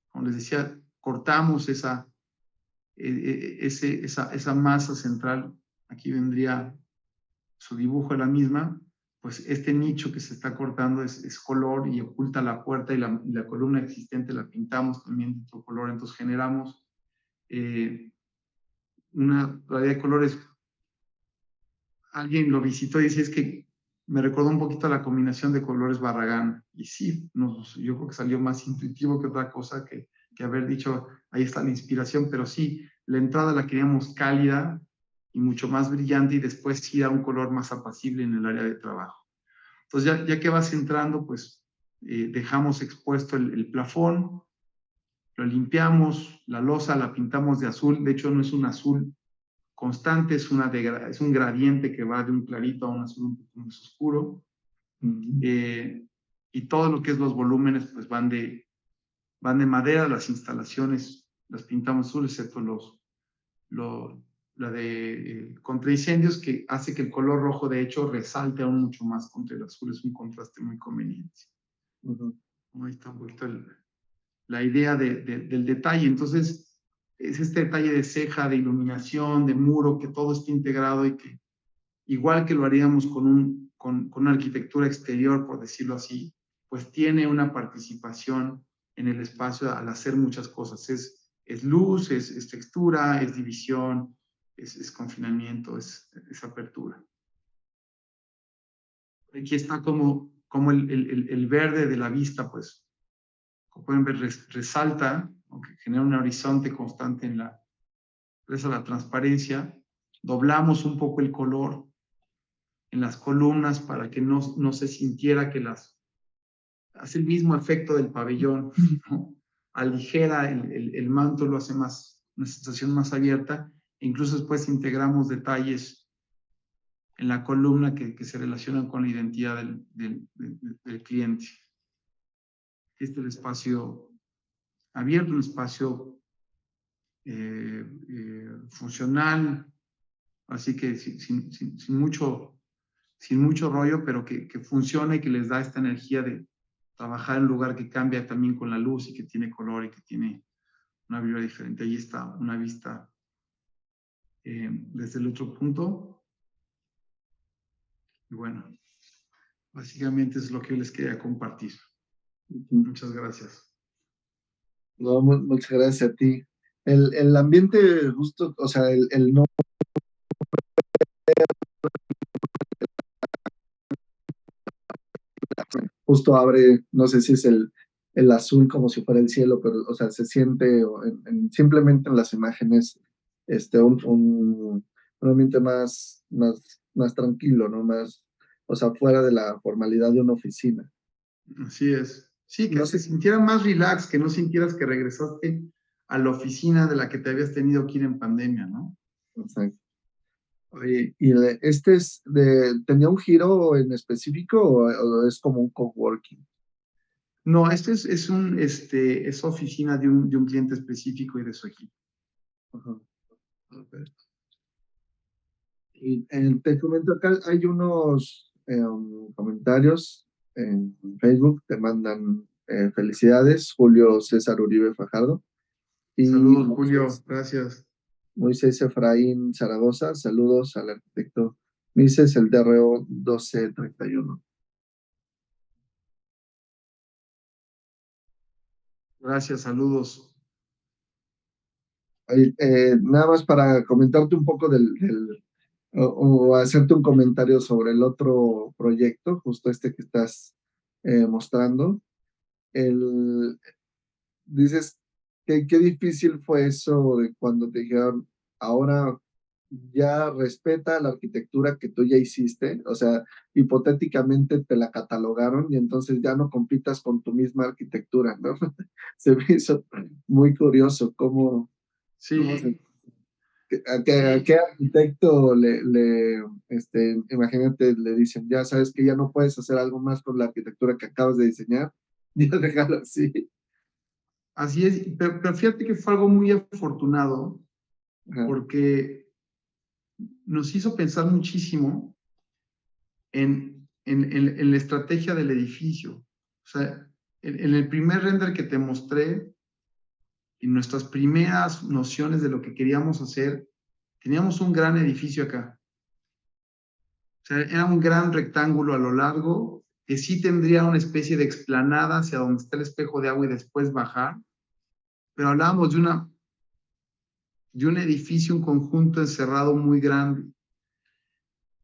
como les decía, cortamos esa masa central, aquí vendría su dibujo de la misma, pues este nicho que se está cortando es color y oculta la puerta y la columna existente la pintamos también de otro color. Entonces generamos una variedad de colores. Alguien lo visitó y dice, es que me recordó un poquito a la combinación de colores Barragán. Y sí, yo creo que salió más intuitivo que otra cosa que haber dicho, ahí está la inspiración, pero sí, la entrada la queríamos cálida y mucho más brillante y después sí a un color más apacible en el área de trabajo. Entonces ya que vas entrando, pues dejamos expuesto el plafón, lo limpiamos, la losa la pintamos de azul, de hecho no es un azul constante, es un gradiente que va de un clarito a un azul un poco más oscuro. Y todo lo que es los volúmenes pues van de madera, las instalaciones las pintamos azul, excepto la de contra incendios, que hace que el color rojo de hecho resalte aún mucho más contra el azul, es un contraste muy conveniente. Ahí está un poquito la idea del detalle. Entonces es este detalle de ceja, de iluminación, de muro, que todo esté integrado y que igual que lo haríamos con una arquitectura exterior, por decirlo así, pues tiene una participación en el espacio al hacer muchas cosas. Es luz, es textura, es división, es confinamiento, es apertura. Aquí está como el verde de la vista, pues, como pueden ver, resalta, aunque genera un horizonte constante en la transparencia. Doblamos un poco el color en las columnas para que no se sintiera que hace el mismo efecto del pabellón, ¿no? Aligera el manto, lo hace una sensación más abierta, e incluso después integramos detalles en la columna que se relacionan con la identidad del cliente. Este es el espacio abierto, un espacio funcional, así que sin mucho rollo, pero que funciona y que les da esta energía de trabajar en un lugar que cambia también con la luz y que tiene color y que tiene una vibra diferente. Ahí está una vista desde el otro punto. Y bueno, básicamente es lo que les quería compartir. Muchas gracias. No, muchas gracias a ti. El ambiente justo, o sea, el no justo abre, no sé si es el azul como si fuera el cielo, pero, o sea, se siente simplemente en las imágenes un ambiente más tranquilo, ¿no? Más, o sea, fuera de la formalidad de una oficina. Así es. Sí, que No se sé. sintiera más relax, que no sintieras que regresaste a la oficina de la que te habías tenido que ir en pandemia, ¿no? Exacto. Oye, ¿y tenía un giro en específico o es como un coworking? No, es oficina de un cliente específico y de su equipo. Ajá. Y te comento acá, hay unos comentarios en Facebook, te mandan felicidades, Julio César Uribe Fajardo. Y Saludos, Julio, gracias. Moisés Efraín Zaragoza, saludos al arquitecto Mises, el DRO 1231. Gracias, saludos. Nada más para comentarte un poco o hacerte un comentario sobre el otro proyecto, justo este que estás mostrando. Dices que qué difícil fue eso de cuando te dijeron, ahora ya respeta la arquitectura que tú ya hiciste, o sea, hipotéticamente te la catalogaron y entonces ya no compitas con tu misma arquitectura, ¿no? Se me hizo muy curioso cómo Sí. ¿A qué arquitecto imagínate, le dicen, ya sabes que ya no puedes hacer algo más con la arquitectura que acabas de diseñar? Ya déjalo así. Así es, pero fíjate que fue algo muy afortunado, Ajá. porque nos hizo pensar muchísimo en la estrategia del edificio. O sea, en el primer render que te mostré, en nuestras primeras nociones de lo que queríamos hacer, teníamos un gran edificio acá. O sea, era un gran rectángulo a lo largo, que sí tendría una especie de explanada hacia donde está el espejo de agua y después bajar, pero hablábamos de un edificio, un conjunto encerrado muy grande.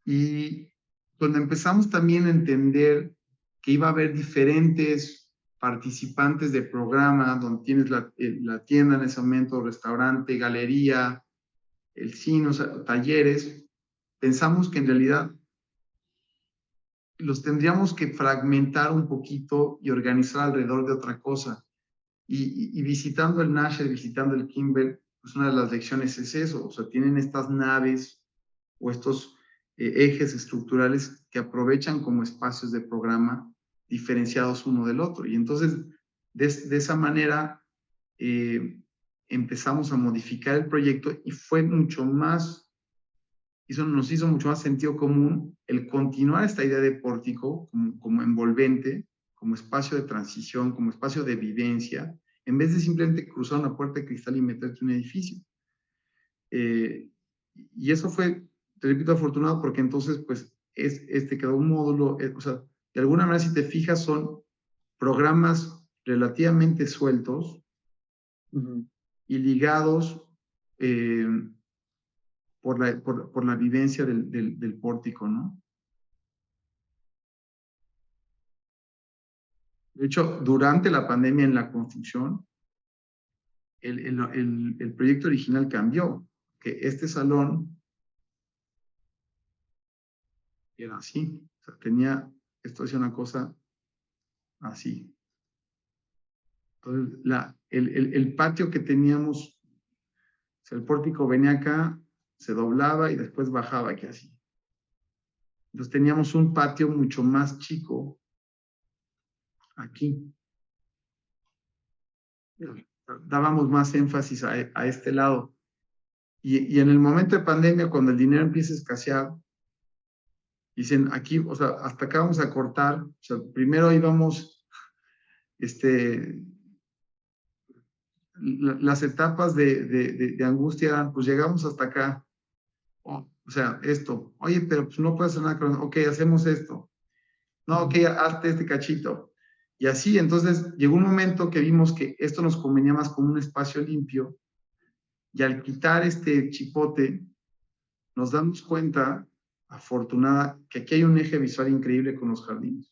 Y cuando empezamos también a entender que iba a haber diferentes participantes del programa, donde tienes la tienda en ese momento, restaurante, galería, el cine, o sea, talleres, pensamos que en realidad los tendríamos que fragmentar un poquito y organizar alrededor de otra cosa. Y visitando el Nasher, visitando el Kimball, pues una de las lecciones es eso, o sea, tienen estas naves o estos ejes estructurales que aprovechan como espacios de programa diferenciados uno del otro. Y entonces, de esa manera, empezamos a modificar el proyecto y fue mucho más, nos hizo mucho más sentido común el continuar esta idea de pórtico como envolvente, como espacio de transición, como espacio de vivencia, en vez de simplemente cruzar una puerta de cristal y meterte en un edificio. Y eso fue, te repito, afortunado porque entonces, pues, quedó un módulo, o sea, de alguna manera, si te fijas, son programas relativamente sueltos y ligados por la vivencia del pórtico, ¿no? De hecho, durante la pandemia en la construcción, el proyecto original cambió, que este salón era así, o sea, tenía, esto es una cosa así. Entonces, el patio que teníamos, o sea, el pórtico venía acá, se doblaba y después bajaba aquí así. Entonces teníamos un patio mucho más chico aquí. Dábamos más énfasis a este lado. Y en el momento de pandemia, cuando el dinero empieza a escasear, dicen aquí, o sea, hasta acá vamos a cortar. O sea, primero íbamos, las etapas de angustia eran, pues llegamos hasta acá. O sea, esto. Oye, pero pues no puedes hacer nada con... Ok, hacemos esto. No, ok, hazte este cachito. Y así, entonces, llegó un momento que vimos que esto nos convenía más como un espacio limpio. Y al quitar este chipote, nos damos cuenta, afortunada, que aquí hay un eje visual increíble con los jardines.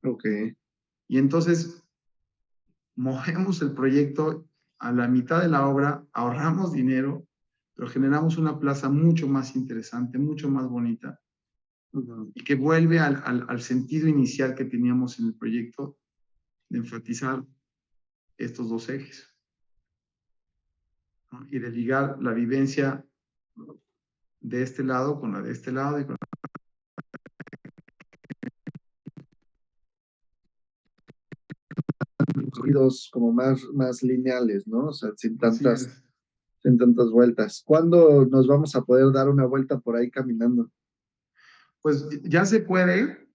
Ok. Y entonces, movemos el proyecto a la mitad de la obra, ahorramos dinero, pero generamos una plaza mucho más interesante, mucho más bonita, y que vuelve al sentido inicial que teníamos en el proyecto de enfatizar estos dos ejes, ¿no? Y de ligar la vivencia de este lado con la de este lado y con Ruidos como más lineales, ¿no? O sea, sin así tantas vueltas. ¿Cuándo nos vamos a poder dar una vuelta por ahí caminando? Pues ya se puede.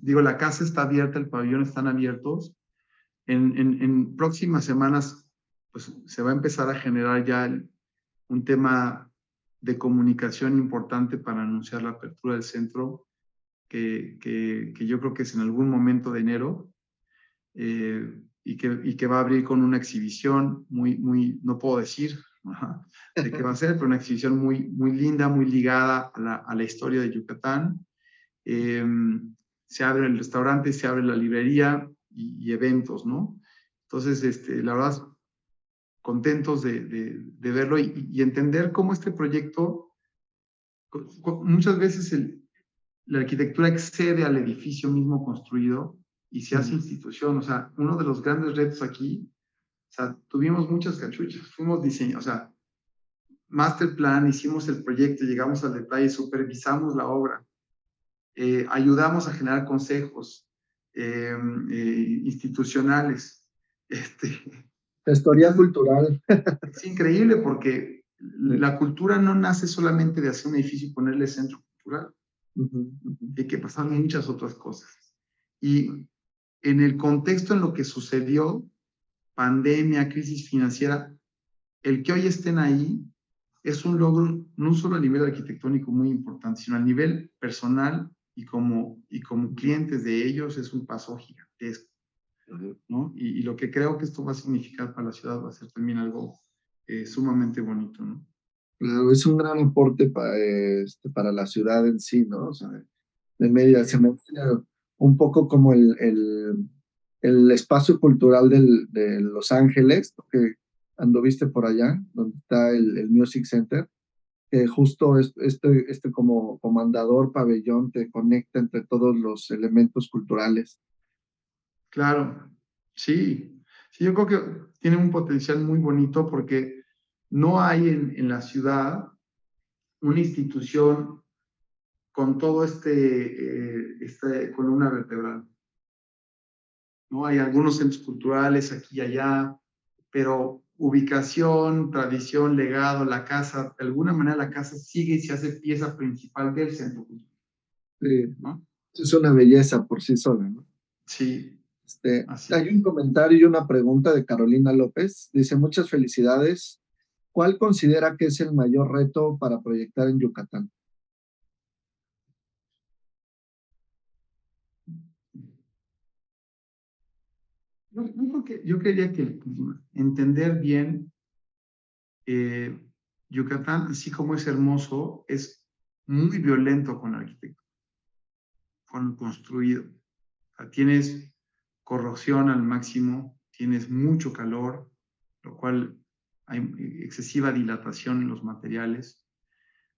Digo, la casa está abierta, el pabellón están abiertos. En próximas semanas, pues se va a empezar a generar ya un tema de comunicación importante para anunciar la apertura del centro, que yo creo que es en algún momento de enero, y que va a abrir con una exhibición muy, no puedo decir de qué va a ser, pero una exhibición muy linda, muy ligada a la historia de Yucatán. Se abre el restaurante, se abre la librería y eventos, ¿no? Entonces, la verdad, contentos de verlo y entender cómo este proyecto, muchas veces la arquitectura excede al edificio mismo construido y se hace institución. O sea, uno de los grandes retos aquí, o sea, tuvimos muchas cachuchas, fuimos diseñadores, o sea, master plan, hicimos el proyecto, llegamos al detalle, supervisamos la obra, ayudamos a generar consejos institucionales. Historia cultural. Es increíble porque la cultura no nace solamente de hacer un edificio y ponerle centro cultural. Hay que pasar muchas otras cosas. Y en el contexto en lo que sucedió, pandemia, crisis financiera, el que hoy estén ahí es un logro no solo a nivel arquitectónico muy importante, sino a nivel personal y como clientes de ellos es un paso gigantesco, ¿no? Y lo que creo que esto va a significar para la ciudad va a ser también algo sumamente bonito, ¿no? Claro, es un gran aporte para la ciudad en sí, ¿no? O sea, de Mérida. Se me hace un poco como el espacio cultural de Los Ángeles, ¿no? Que anduviste por allá, donde está el Music Center, que justo este como comandador pabellón te conecta entre todos los elementos culturales. Claro, sí. Sí, yo creo que tiene un potencial muy bonito porque no hay en la ciudad una institución con todo esta columna vertebral. ¿No? Hay algunos centros culturales aquí y allá, pero ubicación, tradición, legado, la casa, de alguna manera la casa sigue y se hace pieza principal del centro cultural, Sí, ¿no? es una belleza por sí sola, ¿no? Sí, así Hay un es. comentario y una pregunta de Carolina López. Dice, muchas felicidades. ¿Cuál considera que es el mayor reto para proyectar en Yucatán? Yo creería que entender bien Yucatán, así como es hermoso, es muy violento con el arquitecto, con lo construido. O sea, tienes corrosión al máximo, tienes mucho calor, lo cual hay excesiva dilatación en los materiales.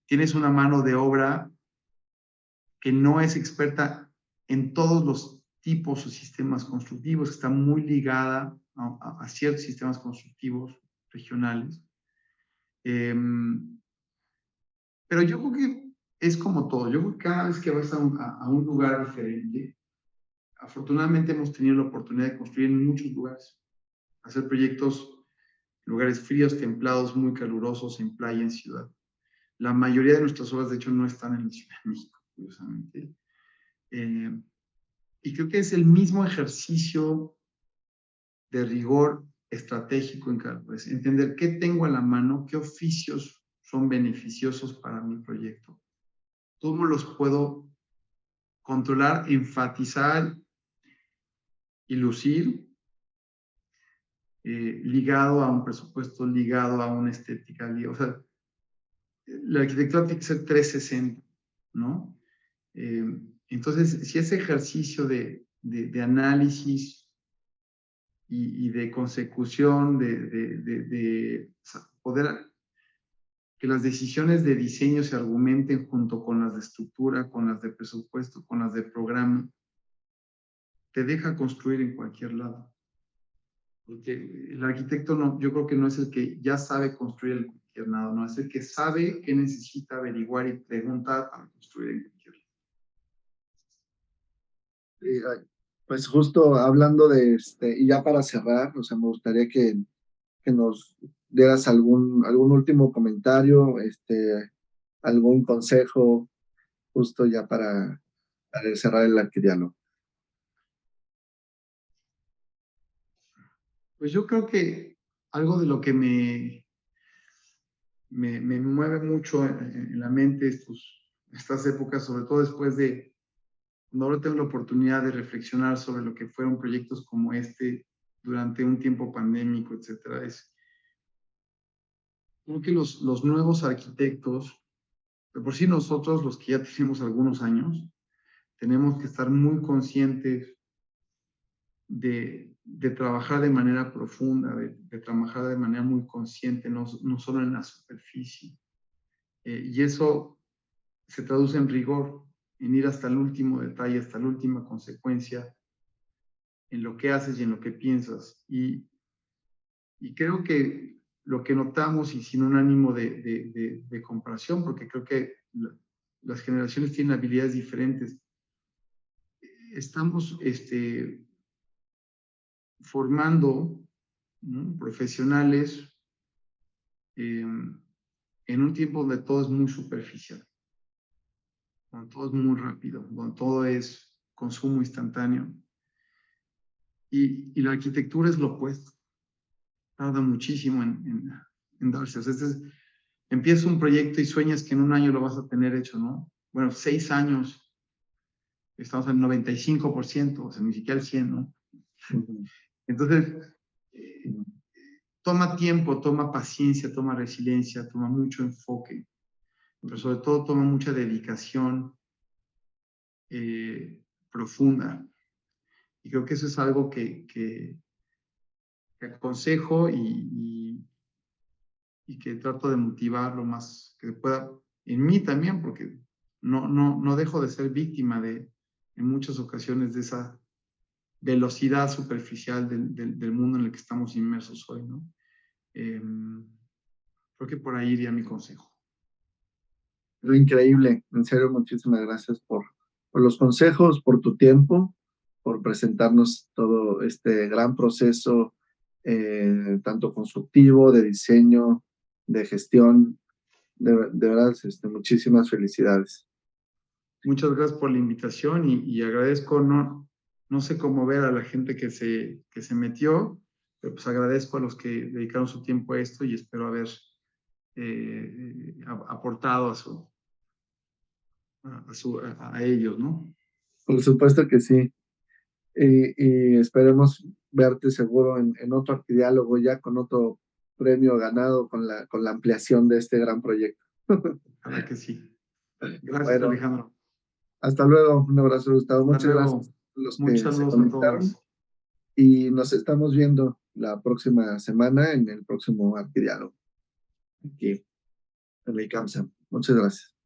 Tienes una mano de obra que no es experta en todos los tipos o sistemas constructivos, está muy ligada a ciertos sistemas constructivos regionales. Pero yo creo que es como todo. Yo creo que cada vez que vas a un lugar diferente, afortunadamente hemos tenido la oportunidad de construir en muchos lugares, hacer proyectos en lugares fríos, templados, muy calurosos, en playa, en ciudad. La mayoría de nuestras obras, de hecho, no están en la Ciudad de México, curiosamente. Y creo que es el mismo ejercicio de rigor estratégico en cada vez. Entender qué tengo a la mano, qué oficios son beneficiosos para mi proyecto, cómo los puedo controlar, enfatizar y lucir, ligado a un presupuesto, ligado a una estética. O sea, la arquitectura tiene que ser 360, ¿no? Entonces, si ese ejercicio de análisis y de consecución, de poder que las decisiones de diseño se argumenten junto con las de estructura, con las de presupuesto, con las de programa, te deja construir en cualquier lado. Porque el arquitecto no, yo creo que no es el que ya sabe construir en cualquier lado, no, es el que sabe qué necesita averiguar y preguntar para construir en cualquier lado. Pues justo hablando y ya para cerrar, o sea, me gustaría que nos dieras algún último comentario, algún consejo, justo ya para cerrar el arquidiálogo. Pues yo creo que algo de lo que me mueve mucho en la mente estas épocas, sobre todo después de cuando ahora tengo la oportunidad de reflexionar sobre lo que fueron proyectos como este durante un tiempo pandémico, etcétera, es creo que los nuevos arquitectos, de por sí nosotros, los que ya tenemos algunos años, tenemos que estar muy conscientes de trabajar de manera profunda, de trabajar de manera muy consciente, no solo en la superficie. Y eso se traduce en rigor, en ir hasta el último detalle, hasta la última consecuencia, en lo que haces y en lo que piensas. Y creo que lo que notamos, y sin un ánimo de comparación, porque creo que las generaciones tienen habilidades diferentes, estamos formando, ¿no?, profesionales en un tiempo donde todo es muy superficial, donde todo es muy rápido, donde todo es consumo instantáneo. Y la arquitectura es lo opuesto, tarda muchísimo en darse. O sea, empiezas un proyecto y sueñas que en un año lo vas a tener hecho, ¿no? Bueno, 6 años, estamos en el 95%, o sea, ni siquiera el 100, ¿no? Entonces, toma tiempo, toma paciencia, toma resiliencia, toma mucho enfoque, pero sobre todo toma mucha dedicación profunda. Y creo que eso es algo que aconsejo y que trato de motivar lo más que pueda en mí también, porque no dejo de ser víctima en muchas ocasiones de esa velocidad superficial del mundo en el que estamos inmersos hoy, ¿no? Creo que por ahí iría mi consejo. Lo increíble, en serio, muchísimas gracias por los consejos, por tu tiempo, por presentarnos todo este gran proceso, tanto constructivo, de diseño, de gestión. De verdad, muchísimas felicidades. Muchas gracias por la invitación y agradezco, no sé cómo ver a la gente que se metió, pero pues agradezco a los que dedicaron su tiempo a esto y espero haber aportado a ellos, ¿no? Por supuesto que sí. Y esperemos verte seguro en otro arquidiálogo ya con otro premio ganado con la ampliación de este gran proyecto. Ojalá que sí. Gracias, Bueno, Alejandro. hasta luego. Un abrazo, Gustavo. Hasta Muchas luego. gracias a los Muchos que se saludos a conectaron. todos. Y nos estamos viendo la próxima semana en el próximo arquidiálogo. Aquí en el ICAMSA. Muchas gracias.